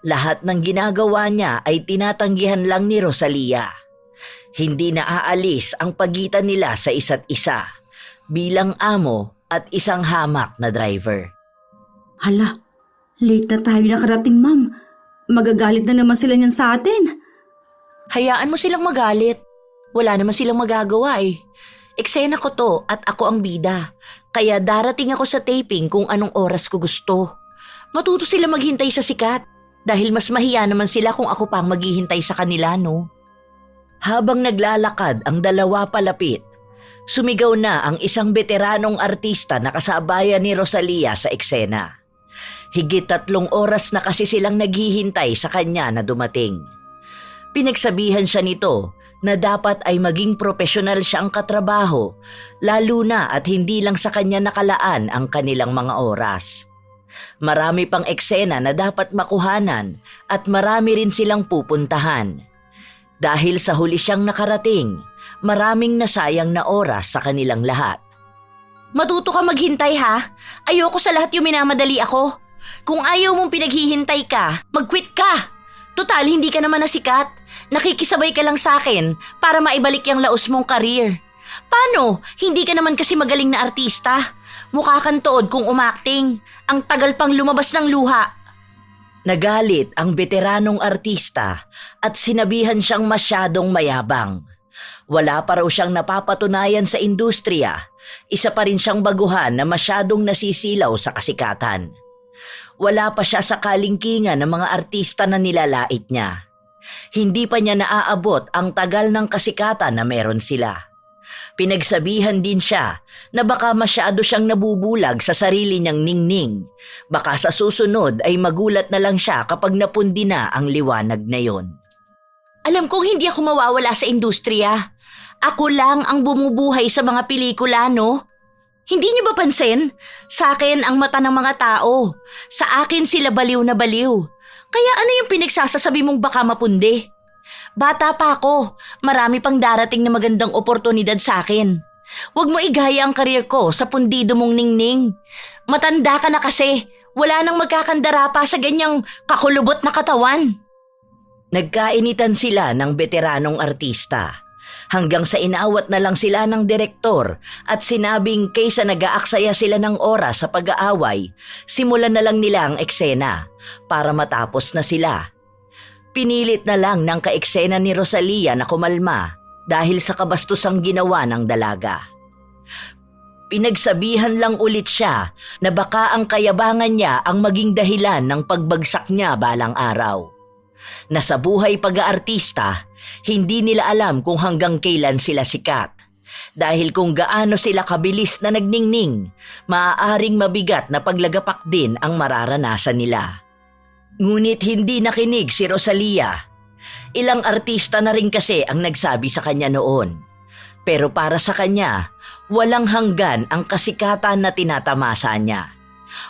Lahat ng ginagawa niya ay tinatanggihan lang ni Rosalia. Hindi naaalis ang pagitan nila sa isa't isa bilang amo at isang hamak na driver. Hala, late na tayo nakarating, ma'am. Magagalit na naman sila niyan sa atin. Hayaan mo silang magalit. Wala naman silang magagawa eh. Eksena ko to at ako ang bida. Kaya darating ako sa taping kung anong oras ko gusto. Matuto sila maghintay sa sikat dahil mas mahiya naman sila kung ako pang maghihintay sa kanila, no? Habang naglalakad ang dalawa palapit, sumigaw na ang isang veteranong artista na kasabayan ni Rosalia sa eksena. Higit 3 oras na kasi silang naghihintay sa kanya na dumating. Pinagsabihan siya nito na dapat ay maging profesional siyang katrabaho, lalo na at hindi lang sa kanya nakalaan ang kanilang mga oras. Marami pang eksena na dapat makuhanan at marami rin silang pupuntahan. Dahil sa huli siyang nakarating, maraming nasayang na oras sa kanilang lahat. Matuto ka maghintay ha? Ayoko sa lahat yung minamadali ako. Kung ayaw mong pinaghihintay ka, mag-quit ka. Total, hindi ka naman nasikat. Nakikisabay ka lang sa akin para maibalik yung laos mong career. Paano? Hindi ka naman kasi magaling na artista. Mukha kang tood kung umakting. Ang tagal pang lumabas ng luha. Nagalit ang veteranong artista at sinabihan siyang masyadong mayabang. Wala pa raw siyang napapatunayan sa industriya. Isa pa rin siyang baguhan na masyadong nasisilaw sa kasikatan. Wala pa siya sa kalingkingan ng mga artista na nilalait niya. Hindi pa niya naaabot ang tagal ng kasikatan na meron sila. Pinagsabihan din siya na baka masyado siyang nabubulag sa sarili niyang ningning. Baka sa susunod ay magulat na lang siya kapag napundi na ang liwanag na yon. Alam kong hindi ako mawawala sa industriya. Ako lang ang bumubuhay sa mga pelikula, no? Hindi niyo ba pansin? Sa akin ang mata ng mga tao. Sa akin sila baliw na baliw. Kaya ano yung pinagsasasabi mong baka mapundi? Bata pa ako. Marami pang darating na magandang oportunidad sa akin. Huwag mo igaya ang karir ko sa pundido mong ningning. Matanda ka na kasi. Wala nang magkakandara pa sa ganyang kakulubot na katawan. Nagkainitan sila ng veteranong artista. Hanggang sa inaawat na lang sila ng direktor at sinabing kaysa nag-aaksaya sila ng oras sa pag-aaway, simulan na lang nila ang eksena para matapos na sila. Pinilit na lang ng kaeksena ni Rosalia na kumalma dahil sa kabastusang ginawa ng dalaga. Pinagsabihan lang ulit siya na baka ang kayabangan niya ang maging dahilan ng pagbagsak niya balang araw. na sa buhay pag-aartista, hindi nila alam kung hanggang kailan sila sikat. Dahil kung gaano sila kabilis na nagningning, maaaring mabigat na paglagapak din ang mararanasan nila. Ngunit hindi nakinig si Rosalia. Ilang artista na rin kasi ang nagsabi sa kanya noon. Pero para sa kanya, walang hanggan ang kasikatan na tinatamasa niya.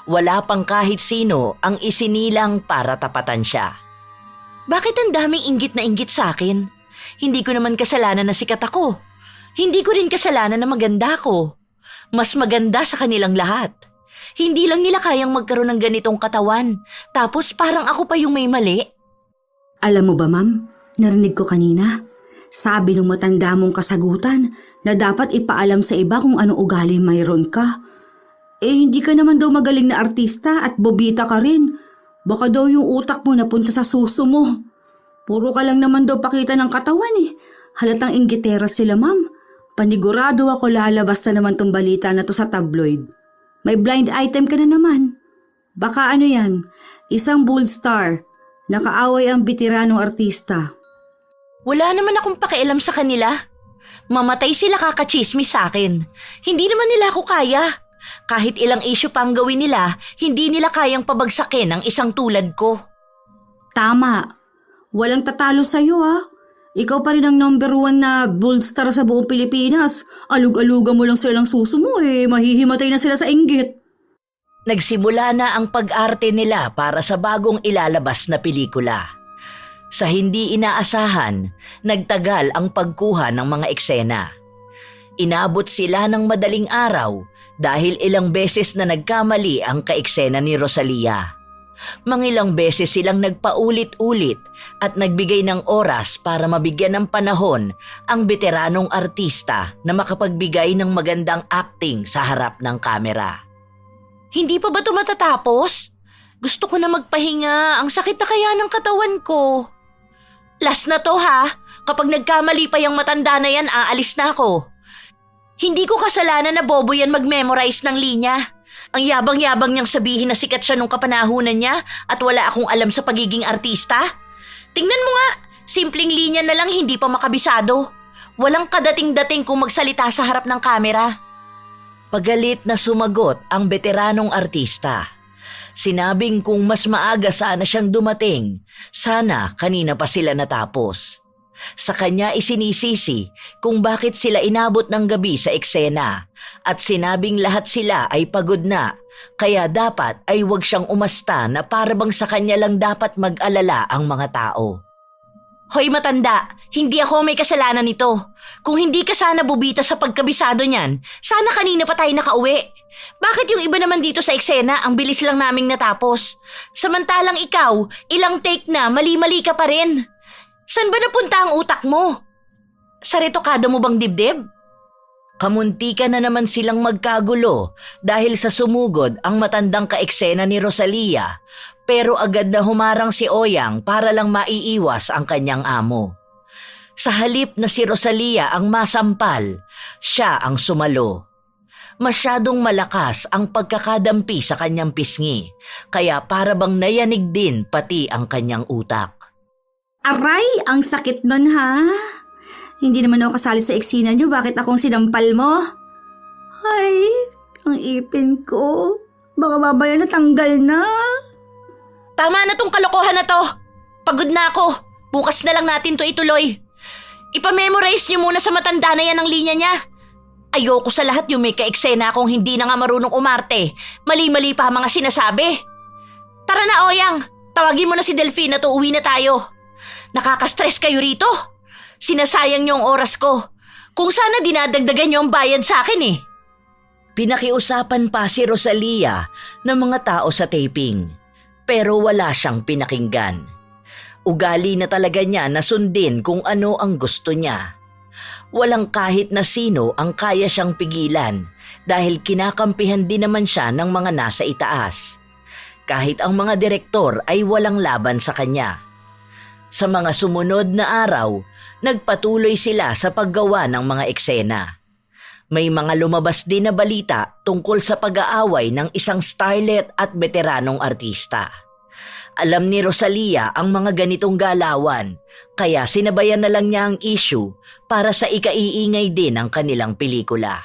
Wala pang kahit sino ang isinilang para tapatan siya. Bakit ang daming inggit na inggit sa akin? Hindi ko naman kasalanan na sikat ako. Hindi ko rin kasalanan na maganda ako. Mas maganda sa kanilang lahat. Hindi lang nila kayang magkaroon ng ganitong katawan. Tapos parang ako pa yung may mali. Alam mo ba, ma'am? Narinig ko kanina. Sabi ng matanda mong kasagutan na dapat ipaalam sa iba kung anong ugali mayroon ka. Hindi ka naman daw magaling na artista at bobita ka rin. Baka daw yung utak mo napunta sa suso mo. Puro ka lang naman daw pakita ng katawan eh. Halatang inggitera sila, ma'am. Panigurado ako lalabas na naman tong balita na to sa tabloid. May blind item ka na naman. Baka ano yan, isang bold star. Nakaaway ang bitiranong artista. Wala naman akong pakialam sa kanila. Mamatay sila kakachismis sa akin. Hindi naman nila ako kaya. Kahit ilang issue pang gawin nila, hindi nila kayang pabagsakin ang isang tulad ko. Tama. Walang tatalo sa'yo ha. Ikaw pa rin ang number 1 na bold star sa buong Pilipinas. Alug-alugan mo lang silang suso mo mahihimatay na sila sa inggit. Nagsimula na ang pag-arte nila para sa bagong ilalabas na pelikula. Sa hindi inaasahan, nagtagal ang pagkuha ng mga eksena. Inabot sila ng madaling araw dahil ilang beses na nagkamali ang kaeksena ni Rosalia. Mangilang beses silang nagpaulit-ulit at nagbigay ng oras para mabigyan ng panahon ang veteranong artista na makapagbigay ng magandang acting sa harap ng kamera. Hindi pa ba ito matatapos? Gusto ko na magpahinga. Ang sakit na kaya ng katawan ko. Last na to ha. Kapag nagkamali pa yung matanda na yan, aalis na ako. Hindi ko kasalanan na bobo yan mag-memorize ng linya. Ang yabang-yabang niyang sabihin na sikat siya nung kapanahunan niya at wala akong alam sa pagiging artista. Tingnan mo nga, simpleng linya na lang hindi pa makabisado. Walang kadating-dating kung magsalita sa harap ng kamera. Pagalit na sumagot ang veteranong artista. Sinabing kung mas maaga sana siyang dumating, sana kanina pa sila natapos. Sa kanya isinisisi kung bakit sila inabot ng gabi sa eksena at sinabing lahat sila ay pagod na, kaya dapat ay huwag siyang umasta na para bang sa kanya lang dapat mag-alala ang mga tao. Hoy matanda, hindi ako may kasalanan nito. Kung hindi ka sana bubita sa pagkabisado niyan, sana kanina pa tayo nakauwi. Bakit yung iba naman dito sa eksena ang bilis lang naming natapos? Samantalang ikaw, ilang take na, mali-mali ka pa rin. San ba napunta ang utak mo? Sa retokado mo bang dibdib? Kamuntikan na naman silang magkagulo dahil sa sumugod ang matandang kaeksena ni Rosalia, pero agad na humarang si Oyang para lang maiiwas ang kanyang amo. Sa halip na si Rosalia ang masampal, siya ang sumalo. Masyadong malakas ang pagkakadampi sa kanyang pisngi, kaya para bang nayanig din pati ang kanyang utak. Aray, ang sakit nun ha. Hindi naman ako kasali sa eksena niyo, bakit akong sinampal mo? Ay, ang ipin ko. Baka mamaya natanggal na. Tama na tong kalokohan na to. Pagod na ako. Bukas na lang natin to ituloy. Ipamemorize niyo muna sa matanda na yan ang linya niya. Ayoko sa lahat yung may kaeksena akong hindi na nga marunong umarte. Mali-mali pa ang mga sinasabi. Tara na, Oyang. Tawagin mo na si Delphine at uuwi na tayo. Nakaka-stress kayo rito. Sinasayang niyo ang oras ko. Kung sana dinadagdagan niyo ang bayad sa akin eh. Pinakiusapan pa si Rosalia ng mga tao sa taping. Pero wala siyang pinakinggan. Ugali na talaga niya na sundin kung ano ang gusto niya. Walang kahit na sino ang kaya siyang pigilan dahil kinakampihan din naman siya ng mga nasa itaas. Kahit ang mga direktor ay walang laban sa kanya. Sa mga sumunod na araw, nagpatuloy sila sa paggawa ng mga eksena. May mga lumabas din na balita tungkol sa pag-aaway ng isang starlet at veteranong artista. Alam ni Rosalia ang mga ganitong galawan, kaya sinabayan na lang niya ang issue para sa ikaiingay din ng kanilang pelikula.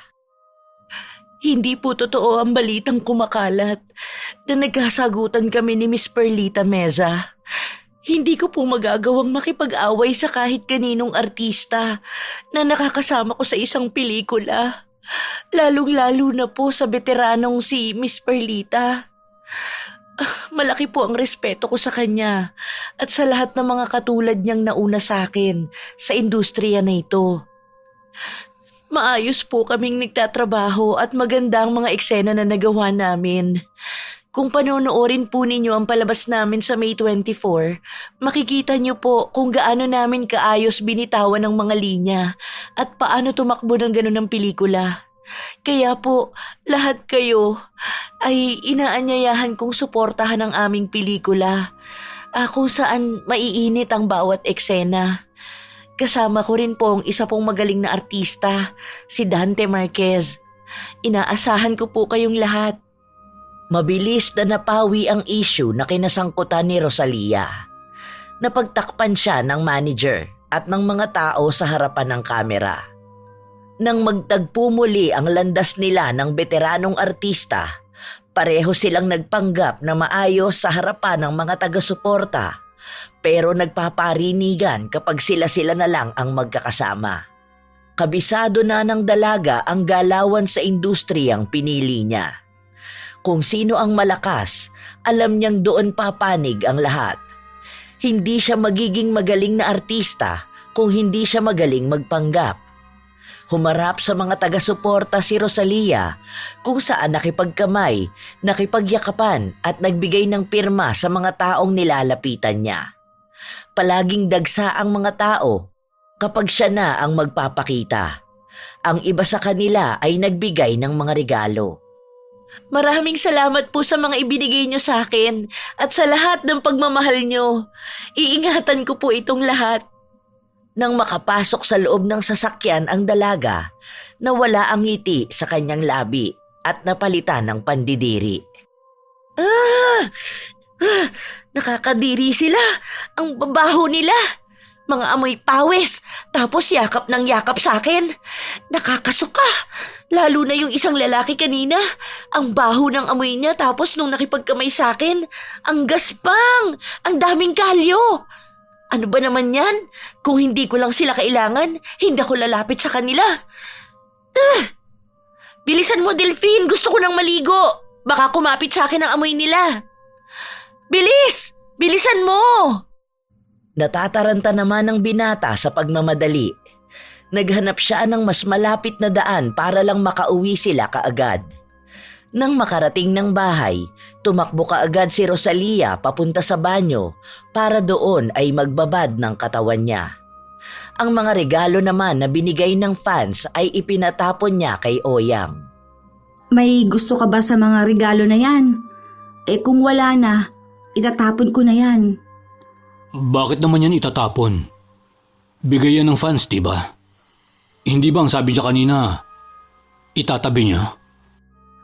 Hindi po totoo ang balitang kumakalat na nagkasagutan kami ni Miss Perlita Meza. Hindi ko po magagawang makipag-away sa kahit kaninong artista na nakakasama ko sa isang pelikula. Lalong-lalo na po sa veteranong si Miss Perlita. Malaki po ang respeto ko sa kanya at sa lahat ng mga katulad niyang nauna sa akin sa industriya na ito. Maayos po kaming nagtatrabaho at maganda ang mga eksena na nagawa namin. Kung panonoorin po ninyo ang palabas namin sa May 24, makikita niyo po kung gaano namin kaayos binitawan ng mga linya at paano tumakbo ng ganun ang pelikula. Kaya po, lahat kayo ay inaanyayahan kong suportahan ang aming pelikula, kung saan maiinit ang bawat eksena. Kasama ko rin po ang isa pong magaling na artista, si Dante Marquez. Inaasahan ko po kayong lahat. Mabilis na napawi ang issue na kinasangkutan ni Rosalia. Napagtakpan siya ng manager at ng mga tao sa harapan ng kamera. Nang magtagpo muli ang landas nila ng veteranong artista, pareho silang nagpanggap na maayos sa harapan ng mga taga-suporta, pero nagpaparinigan kapag sila-sila na lang ang magkakasama. Kabisado na ng dalaga ang galawan sa industriyang pinili niya. Kung sino ang malakas, alam niyang doon papanig ang lahat. Hindi siya magiging magaling na artista kung hindi siya magaling magpanggap. Humarap sa mga taga-suporta si Rosalia kung saan nakipagkamay, nakipagyakapan at nagbigay ng pirma sa mga taong nilalapitan niya. Palaging dagsa ang mga tao kapag siya na ang magpapakita. Ang iba sa kanila ay nagbigay ng mga regalo. Maraming salamat po sa mga ibinigay niyo sa akin at sa lahat ng pagmamahal niyo. Iingatan ko po itong lahat. Nang makapasok sa loob ng sasakyan ang dalaga, nawala ang ngiti sa kanyang labi at napalitan ng pandidiri. Nakakadiri sila. Ang babaho nila. Mga amoy pawis, tapos yakap ng yakap sa akin. Nakakasuka. Lalo na yung isang lalaki kanina. Ang baho ng amoy niya, tapos nung nakipagkamay sa akin, ang gaspang, ang daming kalyo. Ano ba naman yan? Kung hindi ko lang sila kailangan, hindi ako lalapit sa kanila. Bilisan mo, Delphine. Gusto ko nang maligo. Baka kumapit sa akin ang amoy nila. Bilis! Bilisan mo! Natataranta naman ng binata sa pagmamadali. Naghanap siya ng mas malapit na daan para lang makauwi sila kaagad. Nang makarating ng bahay, tumakbo kaagad si Rosalia papunta sa banyo para doon ay magbabad ng katawan niya. Ang mga regalo naman na binigay ng fans ay ipinatapon niya kay Oyang. May gusto ka ba sa mga regalo na yan? Kung wala na, itatapon ko na yan. Bakit naman yan itatapon? Bigay yan ng fans, diba? Hindi ba ang sabi niya kanina, itatabi niya?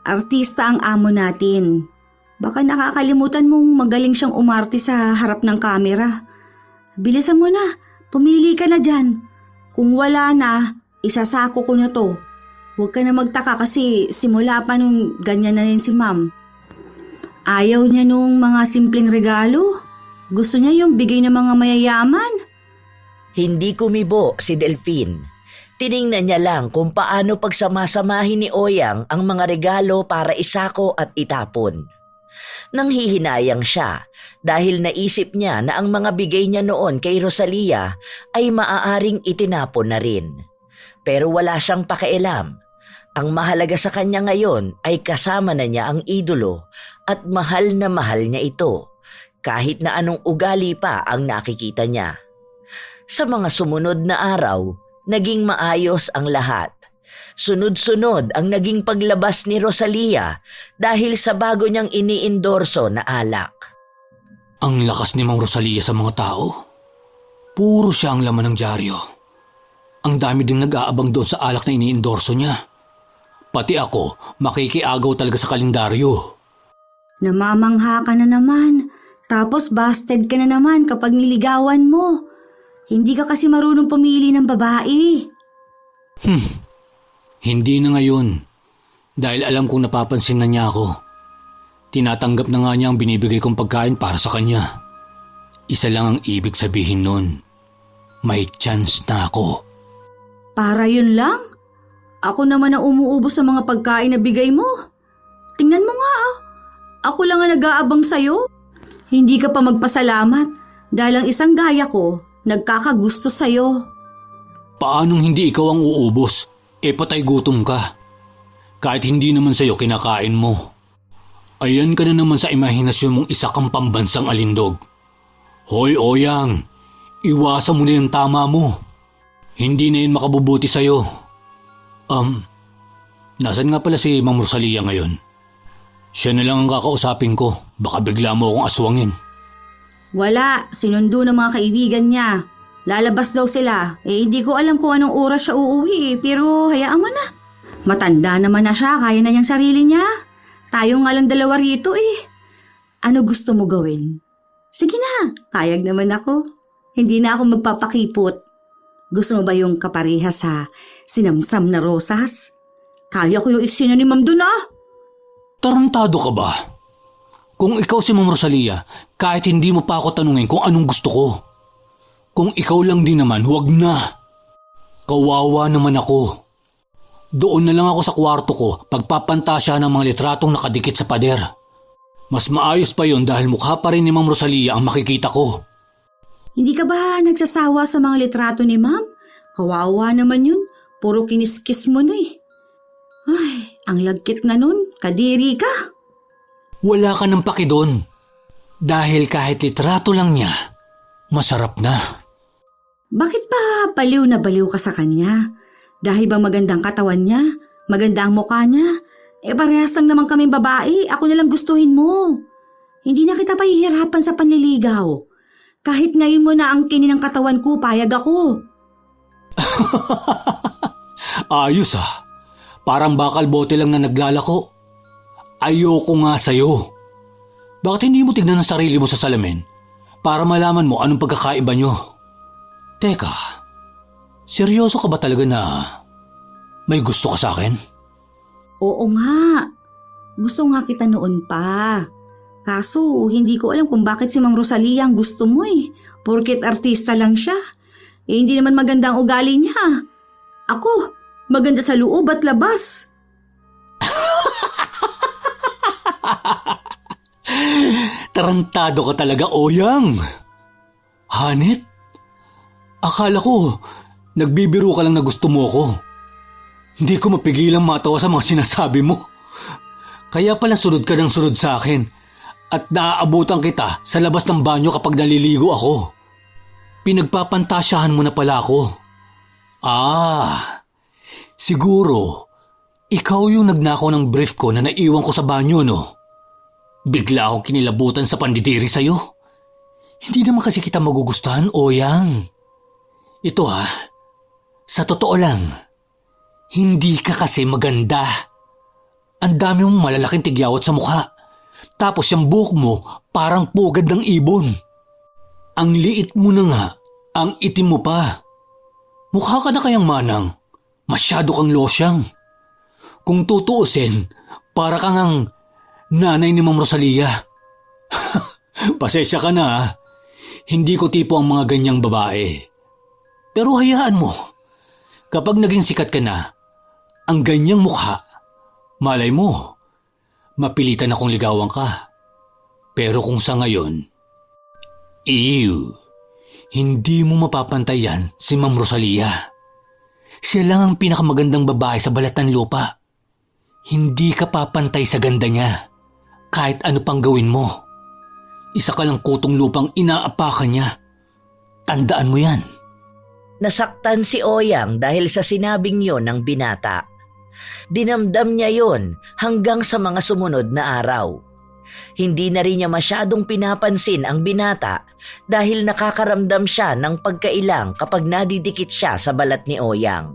Artista ang amo natin. Baka nakakalimutan mong magaling siyang umarte sa harap ng kamera. Bilisan mo na, pumili ka na dyan. Kung wala na, isasako ko na to. Huwag ka na magtaka kasi simula pa nung ganyan na rin si ma'am. Ayaw niya nung mga simpleng regalo. Gusto niya yung bigay ng mga mayayaman. Hindi kumibo si Delphine. Tiningnan niya lang kung paano pagsamasamahin ni Oyang ang mga regalo para isako at itapon. Nanghihinayang siya dahil naisip niya na ang mga bigay niya noon kay Rosalia ay maaaring itinapon na rin. Pero wala siyang pakialam. Ang mahalaga sa kanya ngayon ay kasama na niya ang idolo at mahal niya ito kahit na anong ugali pa ang nakikita niya. Sa mga sumunod na araw, naging maayos ang lahat. Sunod-sunod ang naging paglabas ni Rosalia dahil sa bago niyang iniendorso na alak. Ang lakas ni Mang Rosalia sa mga tao. Puro siya ang laman ng dyaryo. Ang dami ding nag-aabang doon sa alak na iniendorso niya. Pati ako, makikiagaw talaga sa kalendaryo. Namamangha ka na naman. Tapos busted ka na naman kapag niligawan mo. Hindi ka kasi marunong pumili ng babae. Hindi na ngayon. Dahil alam kong napapansin na niya ako. Tinatanggap na nga niya ang binibigay kong pagkain para sa kanya. Isa lang ang ibig sabihin nun. May chance na ako. Para yun lang? Ako naman ang umuubos sa mga pagkain na bigay mo. Tingnan mo nga ah. Ako lang ang nag-aabang sa'yo. Hindi ka pa magpasalamat dahil ang isang gaya ko nagkakagusto sa'yo. Paanong hindi ikaw ang uubos? Patay gutom ka. Kahit hindi naman sa'yo kinakain mo. Ayan ka na naman sa imahinasyon mong isa kang pambansang alindog. Hoy Oyang, iwasan mo na yung tama mo. Hindi na yun makabubuti sa'yo. Nasaan nga pala si Ma'am Rosalia ngayon? Siya na lang ang kakausapin ko. Baka bigla mo akong aswangin. Wala, sinundo ng mga kaibigan niya. Lalabas daw sila. Hindi ko alam kung anong oras siya uuwi pero hayaan mo na. Matanda naman na siya, kaya na niyang sarili niya. Tayo nga lang dalawa rito eh. Ano gusto mo gawin? Sige na, kayag naman ako. Hindi na ako magpapakipot. Gusto mo ba yung kapareha sa sinamsam na rosas? Kaya ko yung eksena ni Ma'am dun ah. Tarantado ka ba? Kung ikaw si Ma'am Rosalia, kahit hindi mo pa ako tanungin kung anong gusto ko. Kung ikaw lang din naman, huwag na. Kawawa naman ako. Doon na lang ako sa kwarto ko pagpapantasya ng mga litratong nakadikit sa pader. Mas maayos pa yon dahil mukha pa rin ni Ma'am Rosalia ang makikita ko. Hindi ka ba nagsasawa sa mga litrato ni Ma'am? Kawawa naman yun. Puro kiniskis mo na eh. Ay, ang lagkit nga nun. Kadiri ka. Wala ka ng paki doon. Dahil kahit litrato lang niya, masarap na. Bakit ba baliw na baliw ka sa kanya? Dahil ba magandang katawan niya? Maganda ang mukha niya? Parehas lang naman kaming babae. Ako nalang gustuhin mo. Hindi na kita pahihirapan sa panliligaw. Kahit ngayon mo na ang kinin ng katawan ko, payag ako. Ayos ah. Parang bakal bote lang na naglalako. Ayoko nga sa'yo. Bakit hindi mo tignan ang sarili mo sa salamin para malaman mo anong pagkakaiba nyo? Teka, seryoso ka ba talaga na may gusto ka sa akin? Oo nga. Gusto nga kita noon pa. Kaso, hindi ko alam kung bakit si Ma'am Rosalia ang gusto mo eh. Porket artista lang siya. Hindi naman maganda ang ugali niya. Ako, maganda sa loob at labas. Tarantado ka talaga, Oyang. Hanip? Akala ko, nagbibiro ka lang na gusto mo ako. Hindi ko mapigilang matawa sa mga sinasabi mo. Kaya pala sunod ka ng sunod sa akin at naaabutan kita sa labas ng banyo kapag naliligo ako. Pinagpapantasyahan mo na pala ako. Siguro, ikaw yung nagnakaw ng brief ko na naiwan ko sa banyo, no? Bigla akong kinilabutan sa pandidiri sa'yo. Hindi naman kasi kita magugustuhan, Oyang. Ito sa totoo lang, hindi ka kasi maganda. Ang dami mong malalaking tigyawat sa mukha. Tapos yung buhok mo parang pugad ng ibon. Ang liit mo na nga, ang itim mo pa. Mukha ka na kayang manang. Masyado kang losyang. Kung tutuusin, para kang ang nanay ni Ma'am Rosalia. Pasensya ka na. Hindi ko tipo ang mga ganyang babae. Pero hayaan mo. Kapag naging sikat ka na, ang ganyang mukha, malay mo, mapilitan akong ligawan ka. Pero kung sa ngayon, hindi mo mapapantayan si Ma'am Rosalia. Siya lang ang pinakamagandang babae sa balat ng lupa. Hindi ka papantay sa ganda niya. Kahit ano pang gawin mo. Isa ka lang kutong lupang inaapakan niya. Tandaan mo yan. Nasaktan si Oyang dahil sa sinabing yon ng binata. Dinamdam niya yon hanggang sa mga sumunod na araw. Hindi na rin niya masyadong pinapansin ang binata dahil nakakaramdam siya ng pagkailang kapag nadidikit siya sa balat ni Oyang.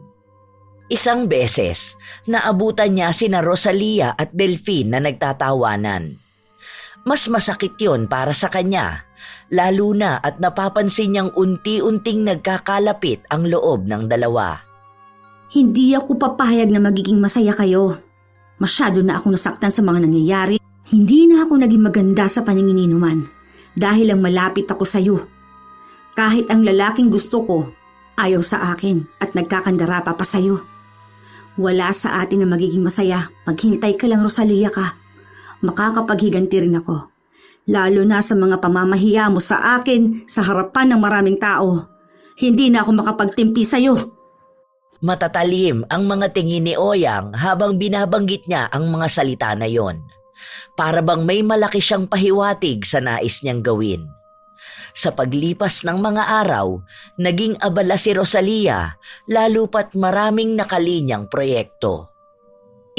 Isang beses, naabutan niya sina Rosalia at Delphine na nagtatawanan. Mas masakit yon para sa kanya, lalo na at napapansin niyang unti-unting nagkakalapit ang loob ng dalawa. Hindi ako papayag na magiging masaya kayo. Masyado na ako nasaktan sa mga nangyayari. Hindi na ako naging maganda sa paningininuman dahil lang malapit ako sa iyo. Kahit ang lalaking gusto ko, ayaw sa akin at nagkakandara pa sa iyo. Wala sa atin na magiging masaya. Maghintay ka lang, Rosalia ka. Makakapaghiganti rin ako. Lalo na sa mga pamamahiya mo sa akin sa harapan ng maraming tao. Hindi na ako makapagtimpi sa iyo. Matatalim ang mga tingin ni Oyang habang binabanggit niya ang mga salita na yon. Para bang may malaki siyang pahiwatig sa nais niyang gawin. Sa paglipas ng mga araw, naging abala si Rosalia, lalo pat maraming nakalinyang proyekto.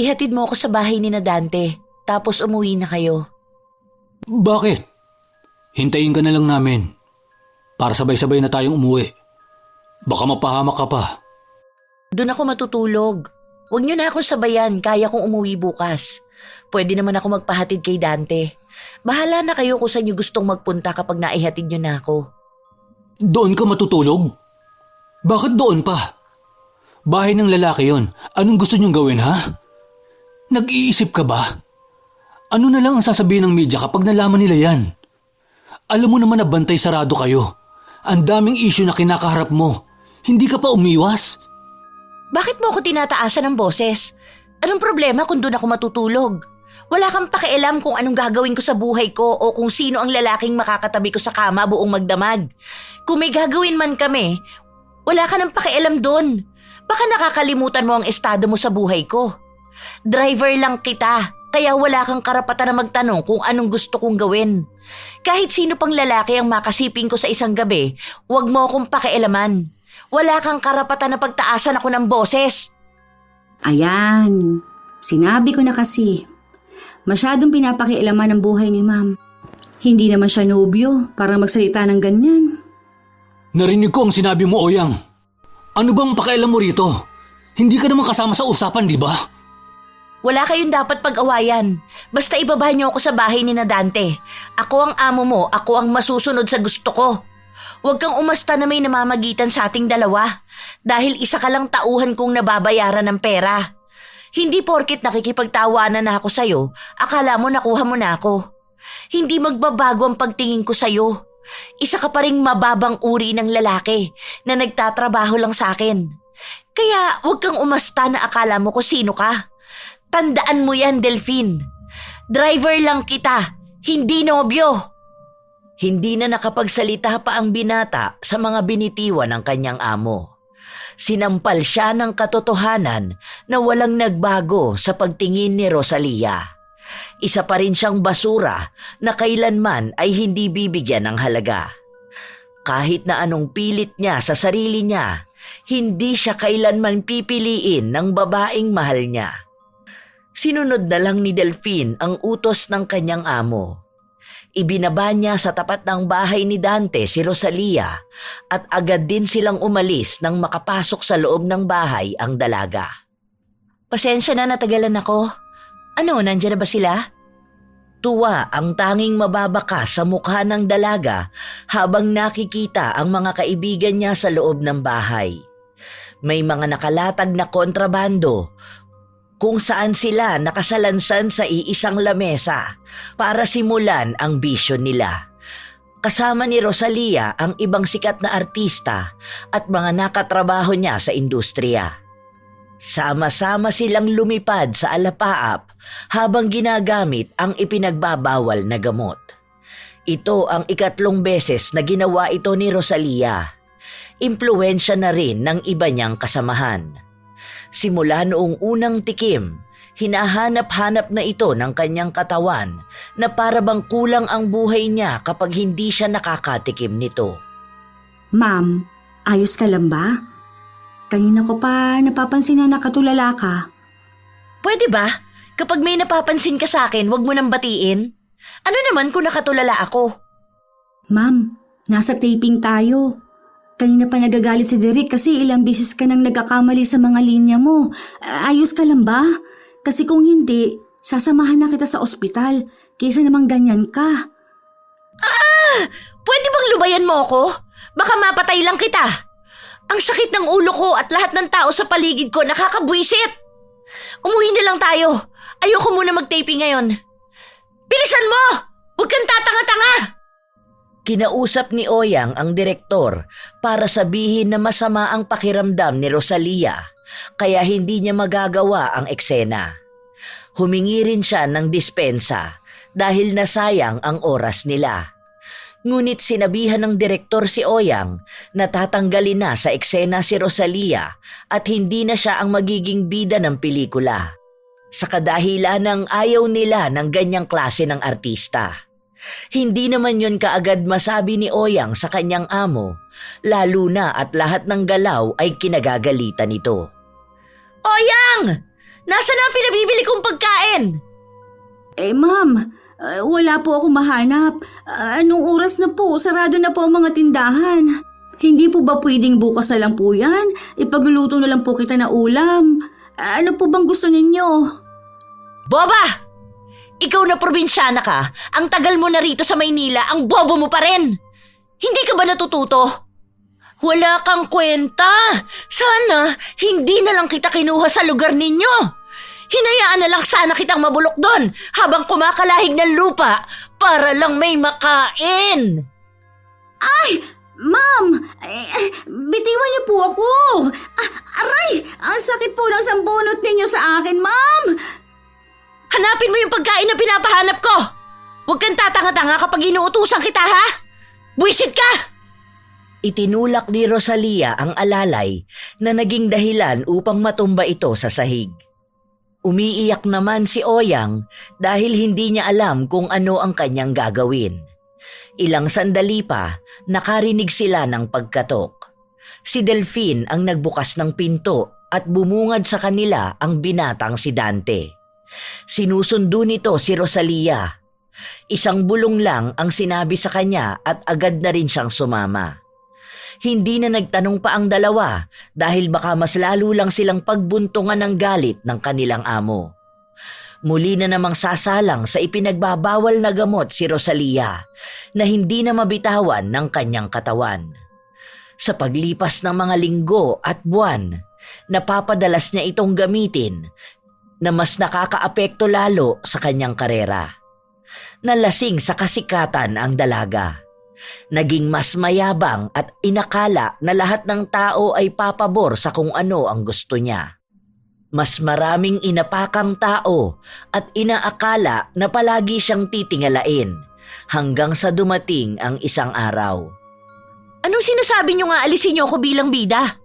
Ihatid mo ako sa bahay ni na Dante, tapos umuwi na kayo. Bakit? Hintayin ka na lang namin. Para sabay-sabay na tayong umuwi. Baka mapahamak ka pa. Doon ako matutulog. Huwag niyo na ako sabayan, kaya kong umuwi bukas. Pwede naman ako magpahatid kay Dante. Bahala na kayo kung saan niyo gustong magpunta kapag naihatid niyo na ako. Doon ka matutulog? Bakit doon pa? Bahay ng lalaki yon. Anong gusto niyong gawin, ha? Nag-iisip ka ba? Ano na lang ang sasabihin ng media kapag nalaman nila yan? Alam mo naman na bantay sarado kayo. Ang daming issue na kinakaharap mo. Hindi ka pa umiwas? Bakit mo ako tinataasan ng boses? Anong problema kung doon ako matutulog? Wala kang pakialam kung anong gagawin ko sa buhay ko o kung sino ang lalaking makakatabi ko sa kama buong magdamag. Kung may gagawin man kami, wala ka nang pakialam doon. Baka nakakalimutan mo ang estado mo sa buhay ko. Driver lang kita, kaya wala kang karapatan na magtanong kung anong gusto kong gawin. Kahit sino pang lalaki ang makasiping ko sa isang gabi, huwag mo akong pakialaman. Wala kang karapatan na pagtaasan ako ng boses. Ayan, sinabi ko na kasi. Masyadong pinapakialaman ang buhay ni Ma'am. Hindi naman siya nobyo para magsalita ng ganyan. Narinig ko ang sinabi mo, Oyang. Ano bang pakialam mo rito? Hindi ka naman kasama sa usapan, di ba? Wala kayong dapat pag-awayan. Basta ibaba niyo ako sa bahay ni na Dante. Ako ang amo mo, ako ang masusunod sa gusto ko. Huwag kang umasta na may namamagitan sa ating dalawa dahil isa ka lang tauhan kong nababayaran ng pera. Hindi porket nakikipagtawanan na ako sa'yo, akala mo nakuha mo na ako. Hindi magbabago ang pagtingin ko sa'yo. Isa ka pa ring mababang uri ng lalaki na nagtatrabaho lang sa akin. Kaya huwag kang umasta na akala mo kung sino ka. Tandaan mo yan, Delphine. Driver lang kita, hindi nobyo. Hindi na nakapagsalita pa ang binata sa mga binitiwan ng kanyang amo. Sinampal siya ng katotohanan na walang nagbago sa pagtingin ni Rosalia. Isa pa rin siyang basura na kailanman ay hindi bibigyan ng halaga. Kahit na anong pilit niya sa sarili niya, hindi siya kailanman pipiliin ng babaeng mahal niya. Sinunod na lang ni Delphine ang utos ng kanyang amo. Ibinaba niya sa tapat ng bahay ni Dante si Rosalia at agad din silang umalis nang makapasok sa loob ng bahay ang dalaga. Pasensya na natagalan ako. Ano, nandiyan na ba sila? Tuwa ang tanging mababaka sa mukha ng dalaga habang nakikita ang mga kaibigan niya sa loob ng bahay. May mga nakalatag na kontrabando kung saan sila nakasalansan sa iisang lamesa para simulan ang bisyo nila. Kasama ni Rosalia ang ibang sikat na artista at mga nakatrabaho niya sa industriya. Sama-sama silang lumipad sa alapaap habang ginagamit ang ipinagbabawal na gamot. Ito ang ikatlong beses na ginawa ito ni Rosalia. Impluwensya na rin ng iba niyang kasamahan. Simula noong unang tikim, hinahanap-hanap na ito ng kanyang katawan na para bang kulang ang buhay niya kapag hindi siya nakakatikim nito. Ma'am, ayos ka lang ba? Kanina ko pa napapansin na nakatulala ka. Pwede ba? Kapag may napapansin ka sa akin, wag mo nang batiin. Ano naman kung nakatulala ako? Ma'am, nasa taping tayo. Kanina pa nagagalit si Derek kasi ilang beses ka nang nagkakamali sa mga linya mo. Ayos ka lang ba? Kasi kung hindi, Sasamahan na kita sa ospital, kaysa namang ganyan ka. Pwede bang lubayan mo ako? Baka mapatay lang kita. Ang sakit ng ulo ko at lahat ng tao sa paligid ko nakakabwisit. Umuwi na lang tayo. Ayoko muna mag-taping ngayon. Bilisan mo! Huwag kang tatanga-tanga! Kinausap ni Oyang ang direktor para sabihin na masama ang pakiramdam ni Rosalia kaya hindi niya magagawa ang eksena. Humingi rin siya ng dispensa dahil nasayang ang oras nila. Ngunit sinabihan ng direktor si Oyang na tatanggalin na sa eksena si Rosalia at hindi na siya ang magiging bida ng pelikula. Sa kadahilan ng ayaw nila ng ganyang klase ng artista. Hindi naman yon kaagad masabi ni Oyang sa kanyang amo, lalo na at lahat ng galaw ay kinagagalitan nito. Oyang! Nasaan na ang pinabibili kong pagkain? Ma'am, wala po akong mahanap. Anong oras na po? Sarado na po ang mga tindahan. Hindi po ba pwedeng bukas na lang po yan? Ipagluluto na lang po kita na ulam. Ano po bang gusto ninyo? Boba! Ikaw na probinsyana ka, ang tagal mo na rito sa Maynila, ang bobo mo pa rin. Hindi ka ba natututo? Wala kang kwenta. Sana hindi na lang kita kinuha sa lugar ninyo. Hinayaan na lang sana kitang mabulok doon habang kumakalahig ng lupa para lang may makain. Ay! Ma'am! Bitiwan niyo po ako! Aray! Ang sakit po ng sambunot ninyo sa akin, ma'am! Hanapin mo yung pagkain na pinapahanap ko! Huwag kang tatanga-tanga kapag inuutusan kita, ha? Buwisit ka! Itinulak ni Rosalia ang alalay na naging dahilan upang matumba ito sa sahig. Umiiyak naman si Oyang dahil hindi niya alam kung ano ang kanyang gagawin. Ilang sandali pa, nakarinig sila ng pagkatok. Si Delphine ang nagbukas ng pinto at bumungad sa kanila ang binatang si Dante. Sinusundo nito si Rosalia. Isang bulong lang ang sinabi sa kanya at agad na rin siyang sumama. Hindi na nagtanong pa ang dalawa dahil baka mas lalo lang silang pagbuntungan ng galit ng kanilang amo. Muli na namang sasalang sa ipinagbabawal na gamot si Rosalia na hindi na mabitawan ng kanyang katawan. Sa paglipas ng mga linggo at buwan, napapadalas niya itong gamitin na mas nakakaapekto lalo sa kanyang karera. Nalasing sa kasikatan ang dalaga. Naging mas mayabang at inakala na lahat ng tao ay papabor sa kung ano ang gusto niya. Mas maraming inapakang tao at inaakala na palagi siyang titingalain hanggang sa dumating ang isang araw. Anong sinasabi niyo nga alisin niyo ako bilang bida?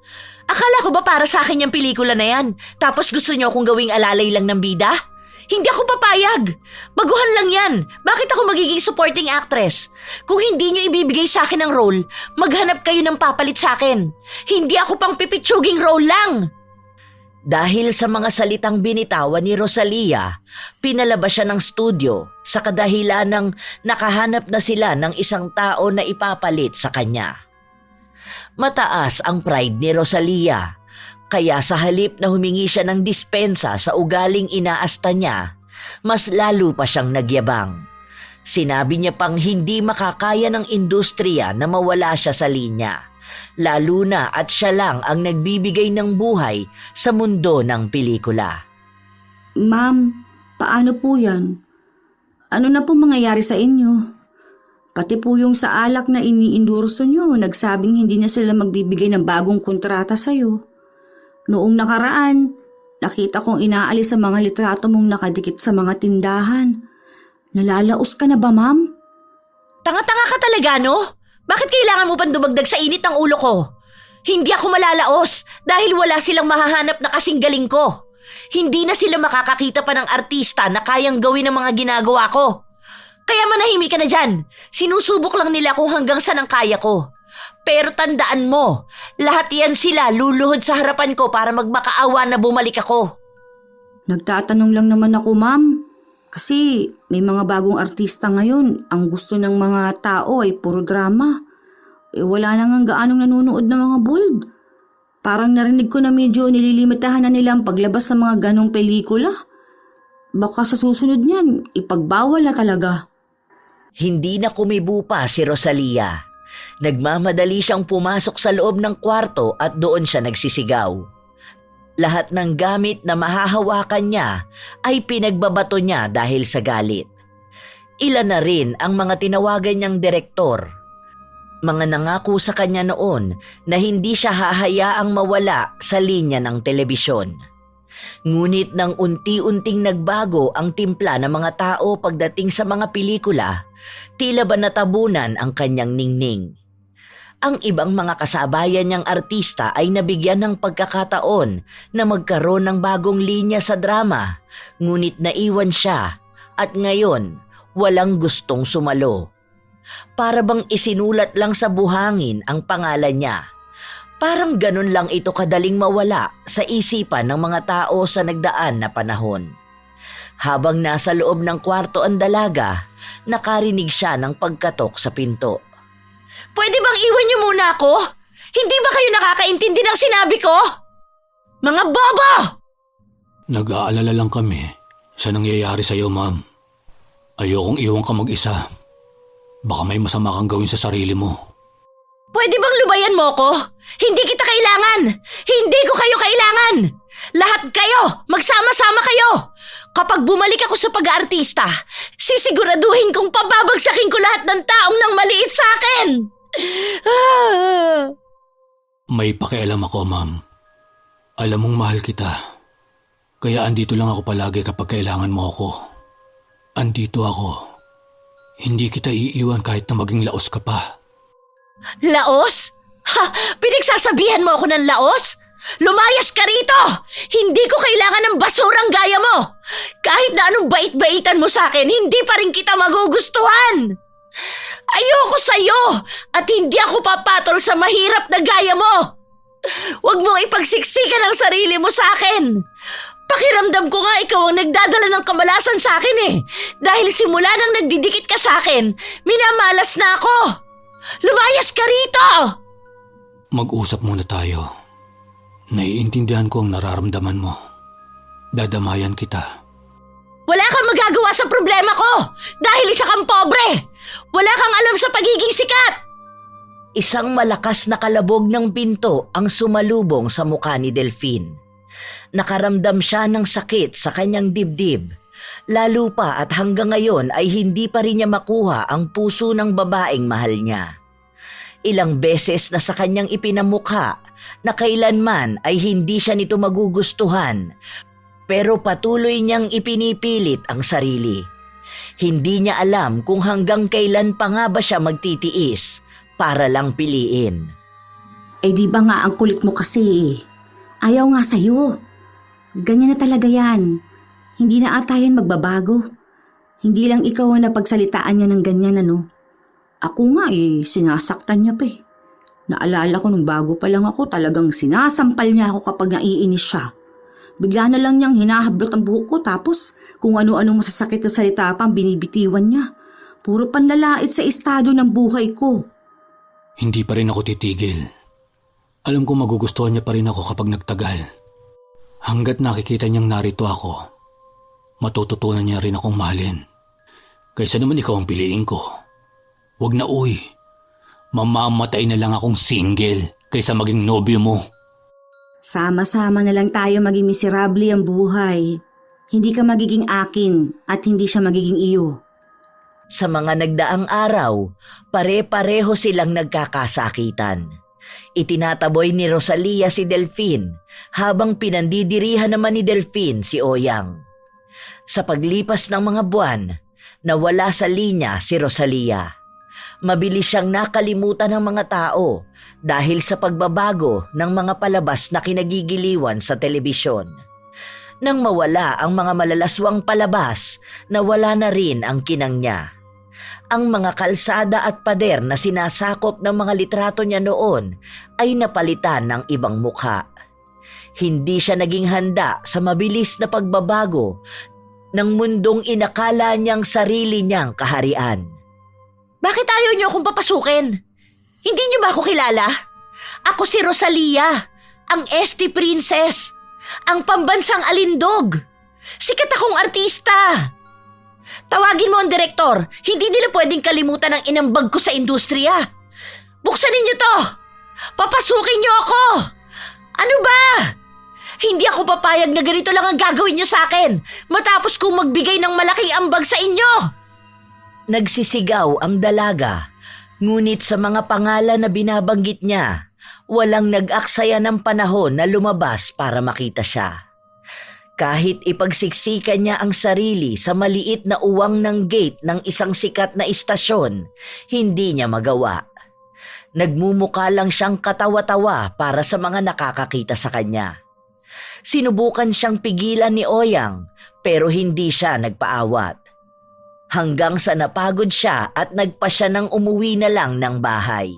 Akala ko ba para sa akin yung pelikula na yan? Tapos gusto niyo akong gawing alalay lang ng bida? Hindi ako papayag. Baguhan lang yan. Bakit ako magiging supporting actress? Kung hindi niyo ibibigay sa akin ang role, maghanap kayo ng papalit sa akin. Hindi ako pang pipitsuging role lang. Dahil sa mga salitang binitawan ni Rosalia, pinalabas siya ng studio sa kadahilan ng nakahanap na sila ng isang tao na ipapalit sa kanya. Mataas ang pride ni Rosalia, kaya sa halip na humingi siya ng dispensa sa ugaling inaasta niya, mas lalo pa siyang nagyabang. Sinabi niya pang hindi makakaya ng industriya na mawala siya sa linya, lalo na at siya lang ang nagbibigay ng buhay sa mundo ng pelikula. Ma'am, paano po yan? Ano na po mangyayari sa inyo? Pati po yung sa alak na iniindurso nyo, nagsabing hindi na sila magbibigay ng bagong kontrata sa'yo. Noong nakaraan, nakita kong inaalis sa mga litrato mong nakadikit sa mga tindahan. Nalalaos ka na ba, ma'am? Tanga-tanga ka talaga, no? Bakit kailangan mo pang dumagdag sa init ng ulo ko? Hindi ako malalaos dahil wala silang mahahanap na kasing galing ko. Hindi na sila makakakita pa ng artista na kayang gawin ang mga ginagawa ko. Kaya manahimik ka na dyan. Sinusubok lang nila kung hanggang saan ang kaya ko. Pero tandaan mo, lahat yan sila luluhod sa harapan ko para magmakaawa na bumalik ako. Nagtatanong lang naman ako, ma'am. Kasi may mga bagong artista ngayon. Ang gusto ng mga tao ay puro drama. Wala na nga gaanong nanonood ng mga bold. Parang narinig ko na medyo nililimitahan na nila ang paglabas ng mga ganong pelikula. Baka sa susunod niyan, ipagbawal na talaga. Hindi na kumibo pa si Rosalia. Nagmamadali siyang pumasok sa loob ng kwarto at doon siya nagsisigaw. Lahat ng gamit na mahahawakan niya ay pinagbabato niya dahil sa galit. Ilan na rin ang mga tinawagan niyang direktor. Mga nangako sa kanya noon na hindi siya hahayaang mawala sa linya ng telebisyon. Ngunit nang unti-unting nagbago ang timpla ng mga tao pagdating sa mga pelikula, tila ba natabunan ang kanyang ningning. Ang ibang mga kasabayan niyang artista ay nabigyan ng pagkakataon na magkaroon ng bagong linya sa drama, ngunit naiwan siya at ngayon walang gustong sumalo. Para bang isinulat lang sa buhangin ang pangalan niya. Parang ganun lang ito kadaling mawala sa isipan ng mga tao sa nagdaan na panahon. Habang nasa loob ng kwarto ang dalaga, nakarinig siya ng pagkatok sa pinto. Pwede bang iwan niyo muna ako? Hindi ba kayo nakakaintindi ng sinabi ko? Mga bobo! Nag-aalala lang kami sa nangyayari sa'yo, ma'am. Ayokong iwan ka mag-isa. Baka may masama kang gawin sa sarili mo. Pwede bang lubayan mo ko? Hindi kita kailangan! Hindi ko kayo kailangan! Lahat kayo! Magsama-sama kayo! Kapag bumalik ako sa pag-aartista, sisiguraduhin kong pababagsakin ko lahat ng taong nang maliit sa akin! May pakialam ako, ma'am. Alam mong mahal kita. Kaya andito lang ako palagi kapag kailangan mo ako. Andito ako. Hindi kita iiwan kahit na maging laos ka pa. Laos? Ha? Pinagsasabihan mo ako ng laos? Lumayas ka rito! Hindi ko kailangan ng basurang gaya mo! Kahit na anong bait-baitan mo sa akin, hindi pa rin kita magugustuhan! Ayoko sa'yo at hindi ako papatol sa mahirap na gaya mo! Huwag mong ipagsiksikan ang sarili mo sa akin! Pakiramdam ko nga ikaw ang nagdadala ng kamalasan sa akin eh. Dahil simula nang nagdidikit ka sa akin, minamalas na ako. Lumayas ka rito! Mag-usap muna tayo. Naiintindihan ko ang nararamdaman mo. Dadamayan kita. Wala kang magagawa sa problema ko dahil isa kang pobre. Wala kang alam sa pagiging sikat. Isang malakas na kalabog ng pinto ang sumalubong sa mukha ni Delphine. Nakaramdam siya ng sakit sa kanyang dibdib. Lalo pa at hanggang ngayon ay hindi pa rin niya makuha ang puso ng babaeng mahal niya. Ilang beses na sa kanyang ipinamukha na kailanman ay hindi siya nito magugustuhan, pero patuloy niyang ipinipilit ang sarili. Hindi niya alam kung hanggang kailan pa nga ba siya magtitiis para lang piliin. Eh di ba nga ang kulit mo kasi? Ayaw nga sa'yo. Ganyan na talaga yan. Hindi na ata yan magbabago. Hindi lang ikaw ang napagsalitaan niya ng ganyan ano. Ako nga sinasaktan niya pa eh. Naalala ko nung bago pa lang ako talagang sinasampal niya ako kapag naiinis siya. Bigla na lang niyang hinahablot ang buhok ko tapos kung ano-ano masasakit na salita pa ang binibitiwan niya. Puro panlalait sa estado ng buhay ko. Hindi pa rin ako titigil. Alam ko magugustuhan niya pa rin ako kapag nagtagal. Hanggat nakikita niyang narito ako, matututunan niya rin akong mahalin. Kaysa naman ikaw ang piliin ko. Huwag na uy. Mamamatay na lang akong single kaysa maging nobyo mo. Sama-sama na lang tayo maging miserable ang buhay. Hindi ka magiging akin at hindi siya magiging iyo. Sa mga nagdaang araw, pare-pareho silang nagkakasakitan. Itinataboy ni Rosalia si Delphine habang pinandidirihan naman ni Delphine si Oyang. Sa paglipas ng mga buwan, nawala sa linya si Rosalia. Mabilis siyang nakalimutan ng mga tao dahil sa pagbabago ng mga palabas na kinagigiliwan sa telebisyon. Nang mawala ang mga malalaswang palabas, nawala na rin ang kinang niya. Ang mga kalsada at pader na sinasakop ng mga litrato niya noon ay napalitan ng ibang mukha. Hindi siya naging handa sa mabilis na pagbabago ng mundong inakala niyang sarili niyang kaharian. Bakit ayaw niyo akong papasukin? Hindi niyo ba ako kilala? Ako si Rosalia, ang ST Princess, ang pambansang alindog. Sikat akong artista! Tawagin mo ang direktor. Hindi nila pwedeng kalimutan ang inambag ko sa industriya. Buksan ninyo to! Papasukin niyo ako! Ano ba? Hindi ako papayag na ganito lang ang gagawin niyo sa akin matapos kong magbigay ng malaking ambag sa inyo! Nagsisigaw ang dalaga, ngunit sa mga pangalan na binabanggit niya, walang nag-aksaya ng panahon na lumabas para makita siya. Kahit ipagsiksikan niya ang sarili sa maliit na uwang ng gate ng isang sikat na istasyon, hindi niya magawa. Nagmumuka lang siyang katawa-tawa para sa mga nakakakita sa kanya. Sinubukan siyang pigilan ni Oyang pero hindi siya nagpaawat. Hanggang sa napagod siya at nagpa siya ng umuwi na lang ng bahay.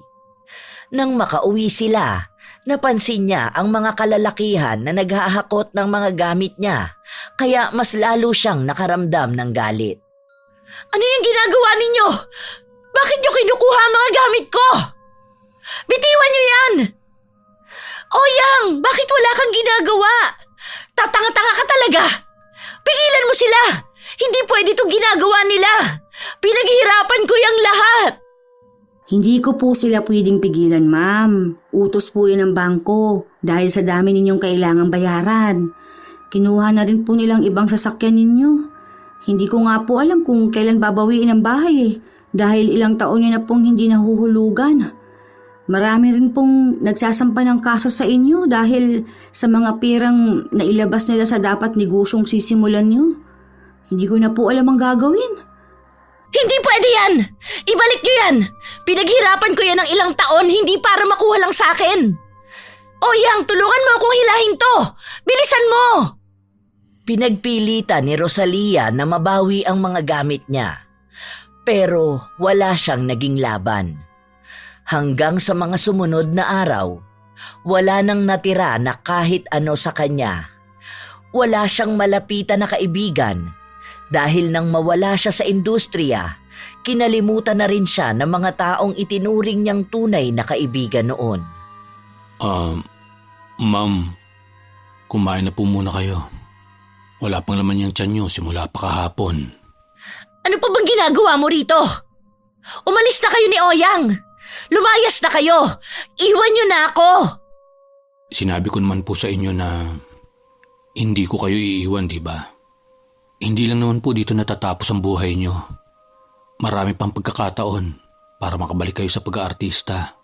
Nang makauwi sila, napansin niya ang mga kalalakihan na naghahakot ng mga gamit niya, kaya mas lalo siyang nakaramdam ng galit. Ano yung ginagawa ninyo? Bakit niyo kinukuha ang mga gamit ko? Bitiwan niyo yan! Oyang, bakit wala kang ginagawa? Tatanga-tanga ka talaga! Pigilan mo sila! Hindi pwede itong ginagawa nila! Pinaghihirapan ko yung lahat! Hindi ko po sila pwedeng pigilan, ma'am. Utos po yan ng bangko dahil sa dami ninyong kailangang bayaran. Kinuha na rin po nilang ibang sasakyan ninyo. Hindi ko nga po alam kung kailan babawiin ang bahay dahil ilang taon nyo na pong hindi nahuhulugan. Marami rin pong nagsasampa ng kaso sa inyo dahil sa mga pirang nailabas nila sa dapat negosyong sisimulan nyo. Hindi ko na po alam ang gagawin. Hindi pwede yan! Ibalik niyo yan! Pinaghirapan ko yan ng ilang taon, hindi para makuha lang sa akin! Oyang, tulungan mo akong hilahin to! Bilisan mo! Pinagpilitan ni Rosalia na mabawi ang mga gamit niya. Pero wala siyang naging laban. Hanggang sa mga sumunod na araw, wala nang natira na kahit ano sa kanya. Wala siyang malapitan na kaibigan. Dahil nang mawala siya sa industriya, kinalimutan na rin siya ng mga taong itinuring niyang tunay na kaibigan noon. Ma'am, kumain na po muna kayo. Wala pang laman yung tiyan nyo simula pa kahapon. Ano pa bang ginagawa mo rito? Umalis na kayo ni Oyang! Lumayas na kayo! Iwan niyo na ako! Sinabi ko naman po sa inyo na hindi ko kayo iiwan, di ba? Hindi lang naman po dito natatapos ang buhay nyo. Marami pang pagkakataon para makabalik kayo sa pag-aartista.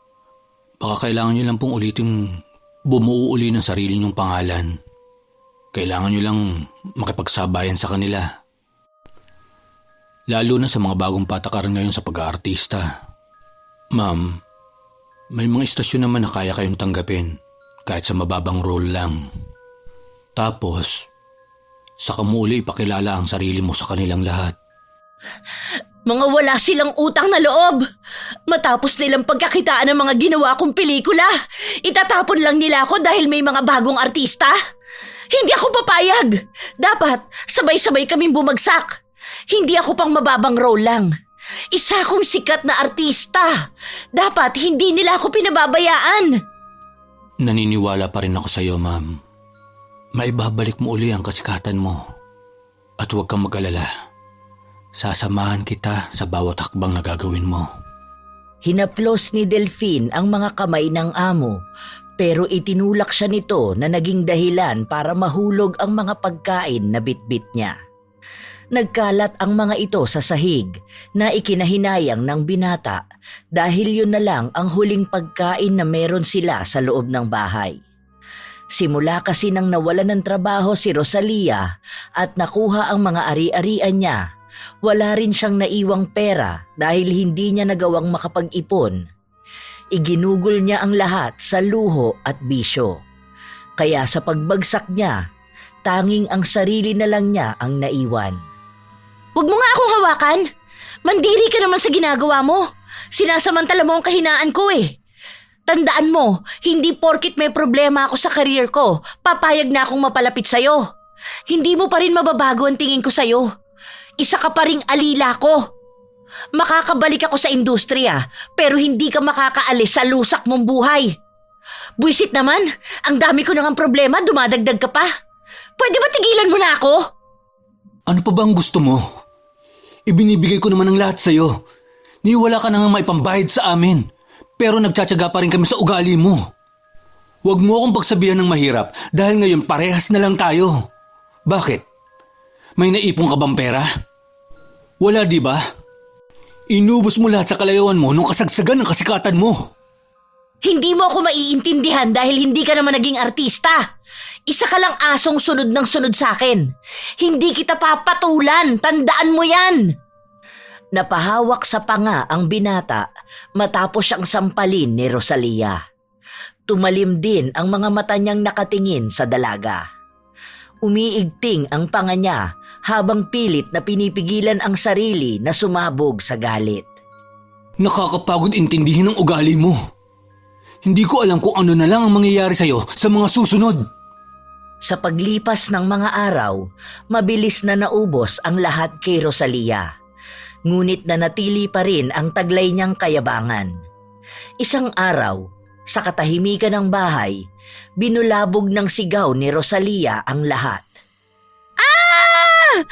Baka kailangan nyo lang pong uliting bumuo uli ng sarili nyong pangalan. Kailangan nyo lang makipagsabayan sa kanila. Lalo na sa mga bagong patakaran ngayon sa pag-aartista. Ma'am, may mga istasyon naman na kaya kayong tanggapin kahit sa mababang role lang. Tapos, saka mo uli ipakilala ang sarili mo sa kanilang lahat. Mga wala silang utang na loob. Matapos nilang pagkakitaan ng mga ginawa kong pelikula, itatapon lang nila ako dahil may mga bagong artista. Hindi ako papayag. Dapat sabay-sabay kaming bumagsak. Hindi ako pang mababang role lang. Isa akong sikat na artista. Dapat hindi nila ako pinababayaan. Naniniwala pa rin ako sa iyo, ma'am. Maibabalik mo uli ang kasikatan mo. At huwag kang mag-alala. Sasamahan kita sa bawat hakbang na gagawin mo. Hinaplos ni Delphine ang mga kamay ng amo, pero itinulak siya nito na naging dahilan para mahulog ang mga pagkain na bitbit niya. Nagkalat ang mga ito sa sahig na ikinahinayang ng binata dahil yun na lang ang huling pagkain na meron sila sa loob ng bahay. Simula kasi nang nawalan ng trabaho si Rosalia at nakuha ang mga ari-arian niya, wala rin siyang naiwang pera dahil hindi niya nagawang makapag-ipon. Iginugol niya ang lahat sa luho at bisyo. Kaya sa pagbagsak niya, tanging ang sarili na lang niya ang naiwan. Huwag mo nga akong hawakan! Mandiri ka naman sa ginagawa mo! Sinasamantala mo ang kahinaan ko eh! Tandaan mo, hindi porkit may problema ako sa career ko, papayag na akong mapalapit sa'yo. Hindi mo pa rin mababago ang tingin ko sa'yo. Isa ka pa ring alila ko. Makakabalik ako sa industriya, pero hindi ka makakaalis sa lusak mong buhay. Buisit naman, ang dami ko nang problema, dumadagdag ka pa. Pwede ba tigilan mo na ako? Ano pa ba ang gusto mo? Ibinibigay ko naman ang lahat sa'yo. Wala ka na nga maipambayad sa amin. Pero nagtsatsaga pa rin kami sa ugali mo. Huwag mo akong pagsabihan ng mahirap dahil ngayon parehas na lang tayo. Bakit? May naipon ka bang pera? Wala, di ba? Inubos mo lahat sa kalayawan mo nung kasagsagan ng kasikatan mo. Hindi mo ako maiintindihan dahil hindi ka naman naging artista. Isa ka lang asong sunod ng sunod sa akin. Hindi kita papatulan, tandaan mo yan. Napahawak sa panga ang binata matapos siyang sampalin ni Rosalia. Tumalim din ang mga mata niyang nakatingin sa dalaga. Umiigting ang panga niya habang pilit na pinipigilan ang sarili na sumabog sa galit. Nakakapagod intindihin ang ugali mo. Hindi ko alam kung ano na lang ang mangyayari sa'yo sa mga susunod. Sa paglipas ng mga araw, mabilis na naubos ang lahat kay Rosalia. Ngunit nanatili pa rin ang taglay niyang kayabangan. Isang araw, sa katahimikan ng bahay, binulabog ng sigaw ni Rosalia ang lahat. Ah!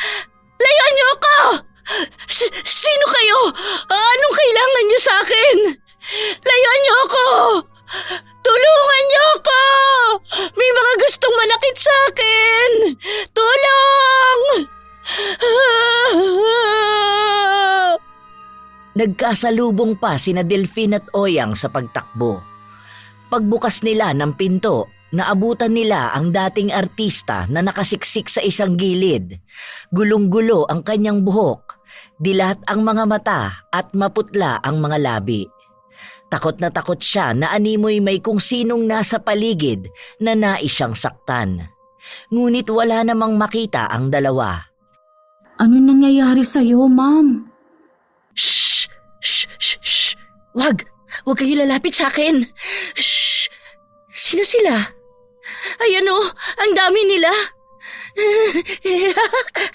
Layuan niyo ako! Sino kayo? Anong kailangan niyo sa akin? Layuan niyo ako! Tulungan niyo ako! May mga gustong manakit sa akin! Tulong! Nagkasalubong pa sina Delphine at Oyang sa pagtakbo. Pagbukas nila ng pinto, naabutan nila ang dating artista na nakasiksik sa isang gilid. Gulong-gulo ang kanyang buhok, dilat ang mga mata at maputla ang mga labi. Takot na takot siya na animoy may kung sinong nasa paligid na nais siyang saktan. Ngunit wala namang makita ang dalawa. Ano nangyayari sa'yo, ma'am? Shh! Shh! Shh! Shh! Wag kayo lalapit sa akin. Shh! Sino sila? Ayan o, ang dami nila.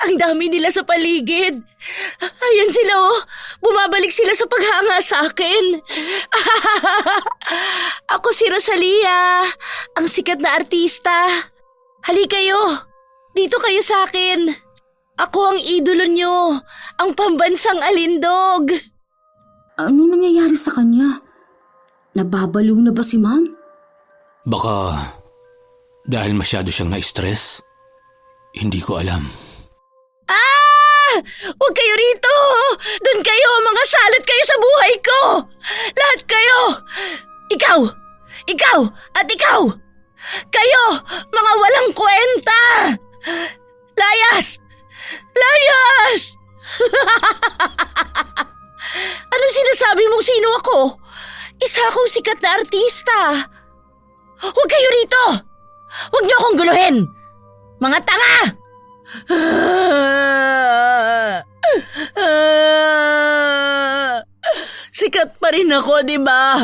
Ang dami nila sa paligid. Ayan sila oh, bumabalik sila sa paghanga sa akin. Ako si Rosalia, ang sikat na artista. Halika kayo, dito kayo sa akin. Ako ang idolo nyo, ang pambansang alindog. Ano nangyayari sa kanya? Nababaliw na ba si ma'am? Baka dahil masyado siyang na-stress. Hindi ko alam. Ah! Huwag kayo rito! Doon kayo! Mga salot kayo sa buhay ko! Lahat kayo! Ikaw! Ikaw! At ikaw! Kayo! Mga walang kwenta! Layas! Layas! Anong sinasabi mong sino ako? Isa akong sikat na artista. Huwag kayo rito! Huwag niyo akong guluhin! Mga tanga! Sikat pa rin ako, di ba?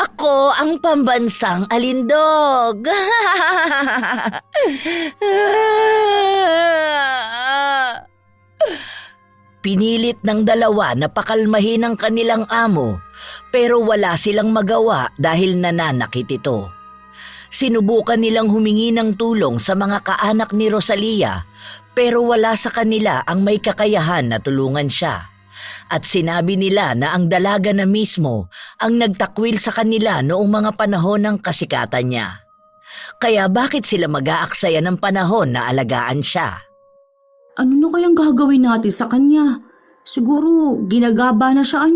Ako ang pambansang alindog. Pinilit ng dalawa na pakalmahin ang kanilang amo, pero wala silang magawa dahil nananakit ito. Sinubukan nilang humingi ng tulong sa mga kaanak ni Rosalia, pero wala sa kanila ang may kakayahan na tulungan siya. At sinabi nila na ang dalaga na mismo ang nagtakwil sa kanila noong mga panahon ng kasikatan niya. Kaya bakit sila mag-aaksaya ng panahon na alagaan siya? Ano na kayang gagawin natin sa kanya? Siguro ginagaba na siya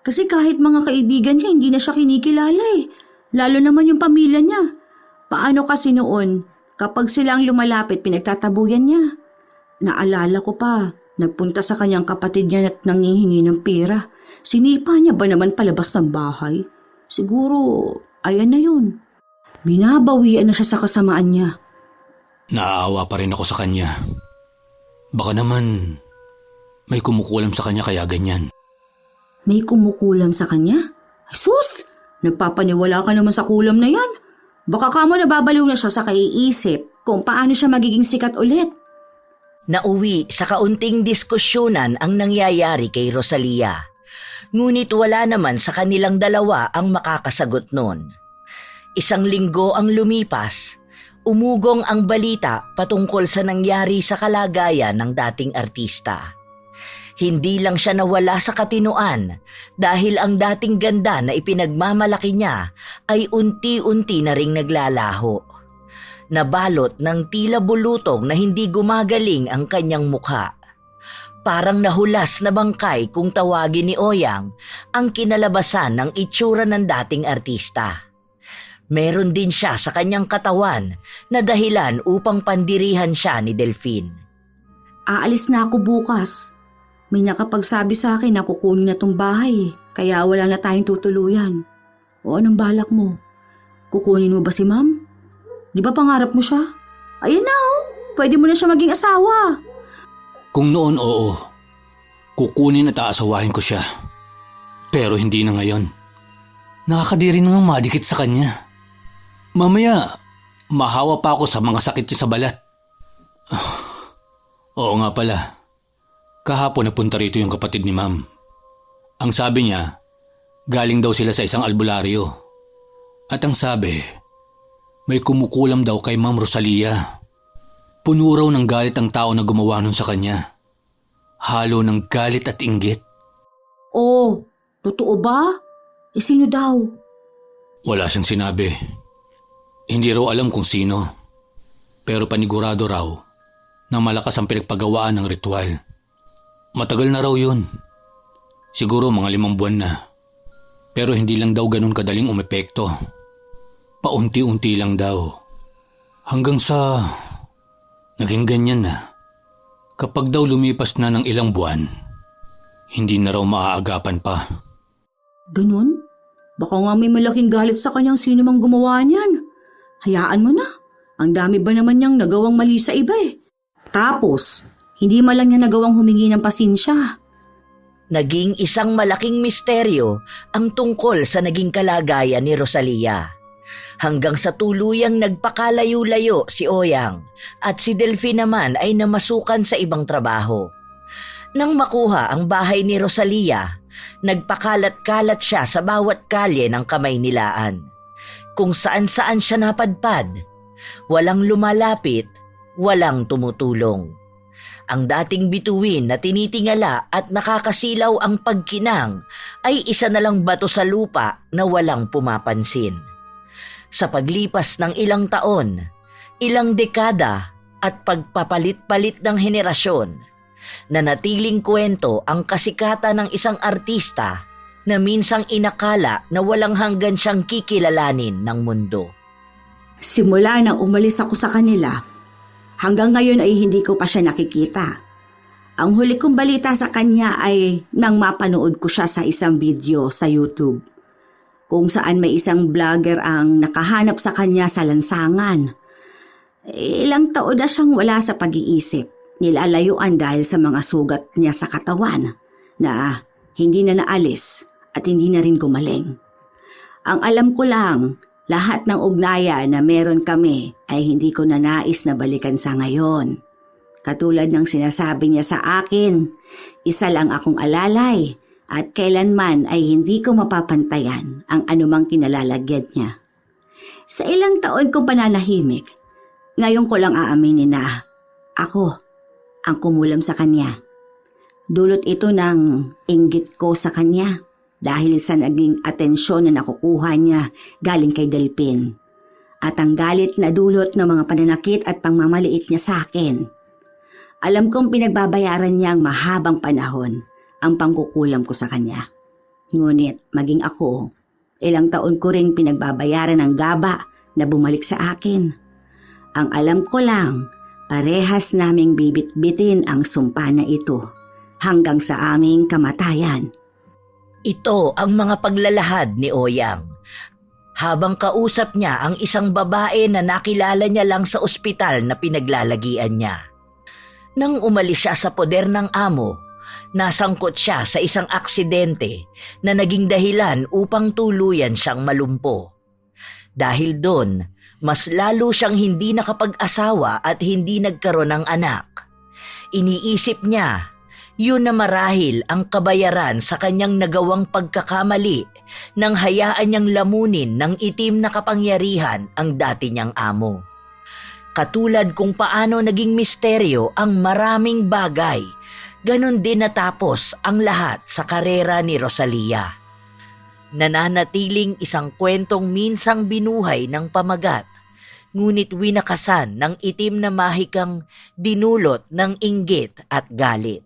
Kasi kahit mga kaibigan niya hindi na siya kinikilala Lalo naman yung pamilya niya. Paano kasi noon, kapag sila ang lumalapit, pinagtatabuyan niya. Naalala ko pa, nagpunta sa kanyang kapatid niya at nangihingi ng pera. Sinipa niya ba naman palabas ng bahay? Siguro, ayan na yun. Binabawian na siya sa kasamaan niya. Naaawa pa rin ako sa kanya. Baka naman may kumukulam sa kanya kaya ganyan. May kumukulam sa kanya? Ay sus! Nagpapaniwala ka naman sa kulam na yan. Baka kamo nababaliw na siya sa kaiisip kung paano siya magiging sikat ulit. Nauwi sa kaunting diskusyonan ang nangyayari kay Rosalia. Ngunit wala naman sa kanilang dalawa ang makakasagot nun. Isang linggo ang lumipas. umugong ang balita patungkol sa nangyari sa kalagayan ng dating artista. Hindi lang siya nawala sa katinuan dahil ang dating ganda na ipinagmamalaki niya ay unti-unti na ring naglalaho. Nabalot ng tila bulutong na hindi gumagaling ang kanyang mukha. Parang nahulas na bangkay kung tawagin ni Oyang ang kinalabasan ng itsura ng dating artista. Meron din siya sa kanyang katawan na dahilan upang pandirihan siya ni Delphine. Aalis na ako bukas. May nakapagsabi sa akin na kukunin na tong bahay, kaya wala na tayong tutuluyan. O anong balak mo? Kukunin mo ba si Ma'am? Di ba pangarap mo siya? Ayan na oh, pwede mo na siya maging asawa. Kung noon oo, kukunin at aasawahin ko siya. Pero hindi na ngayon. Nakakadiri na nga madikit sa kanya. Mamaya, mahawa pa ako sa mga sakit niya sa balat. Oo nga pala. Kahapon napunta rito yung kapatid ni Ma'am. Ang sabi niya, galing daw sila sa isang albularyo. At ang sabi, may kumukulam daw kay Ma'am Rosalia. Puno raw ng galit ang tao na gumawa nun sa kanya. Halo ng galit at inggit. Oh, totoo ba? Sino daw? Wala siyang sinabi. Hindi raw alam kung sino. Pero panigurado raw na malakas ang pinagpagawaan ng ritual. Matagal na raw yun. Siguro mga 5 buwan na. Pero hindi lang daw ganun kadaling umepekto. Paunti-unti lang daw. Hanggang sa naging ganyan na. Kapag daw lumipas na ng ilang buwan, hindi na raw maaagapan pa. Ganun? Baka nga may malaking galit sa kanyang sino mang gumawa niyan. Hayaan mo na. Ang dami ba naman niyang nagawang mali sa iba eh. Tapos, hindi man lang niya nagawang humingi ng pasensya. Naging isang malaking misteryo ang tungkol sa naging kalagayan ni Rosalia. Hanggang sa tuluyang nagpakalayo-layo si Oyang at si Delphine naman ay namasukan sa ibang trabaho. Nang makuha ang bahay ni Rosalia, nagpakalat-kalat siya sa bawat kalye ng Kamaynilaan. Kung saan-saan siya napadpad, walang lumalapit, walang tumutulong. Ang dating bituin na tinitingala at nakakasilaw ang pagkinang ay isa na lang bato sa lupa na walang pumapansin. Sa paglipas ng ilang taon, ilang dekada at pagpapalit-palit ng henerasyon, nanatiling kwento ang kasikatan ng isang artista na minsang inakala na walang hanggan siyang kikilalanin ng mundo. Simula na umalis ako sa kanila, hanggang ngayon ay hindi ko pa siya nakikita. Ang huli kong balita sa kanya ay nang mapanood ko siya sa isang video sa YouTube, kung saan may isang vlogger ang nakahanap sa kanya sa lansangan. Ilang taon na siyang wala sa pag-iisip, nilalayuan dahil sa mga sugat niya sa katawan na hindi na naalis at hindi na rin gumaling. Ang alam ko lang, lahat ng ugnayan na meron kami ay hindi ko na nais na balikan sa ngayon. Katulad ng sinasabi niya sa akin, isa lang akong alalay at kailanman ay hindi ko mapapantayan ang anumang kinalalagyan niya. Sa ilang taon kong pananahimik, ngayon ko lang aaminin na ako ang kumulam sa kanya. Dulot ito ng inggit ko sa kanya dahil sa naging atensyon na nakukuha niya galing kay Delphine at ang galit na dulot ng mga pananakit at pangmamaliit niya sa akin. Alam kong pinagbabayaran niya ang mahabang panahon ang pangkukulam ko sa kanya. Ngunit maging ako, ilang taon ko ring pinagbabayaran ng gaba na bumalik sa akin. Ang alam ko lang, parehas naming bibit-bitin ang sumpa na ito hanggang sa aming kamatayan. Ito ang mga paglalahad ni Oyang. Habang kausap niya ang isang babae na nakilala niya lang sa ospital na pinaglalagian niya. Nang umalis siya sa poder ng amo, nasangkot siya sa isang aksidente na naging dahilan upang tuluyan siyang malumpo. Dahil doon, mas lalo siyang hindi nakapag-asawa at hindi nagkaroon ng anak. Iniisip niya, yun na marahil ang kabayaran sa kanyang nagawang pagkakamali nang hayaan niyang lamunin ng itim na kapangyarihan ang dati niyang amo. Katulad kung paano naging misteryo ang maraming bagay, ganon din natapos ang lahat sa karera ni Rosalia. Nananatiling isang kwentong minsang binuhay ng pamagat, ngunit winakasan ng itim na mahikang dinulot ng inggit at galit.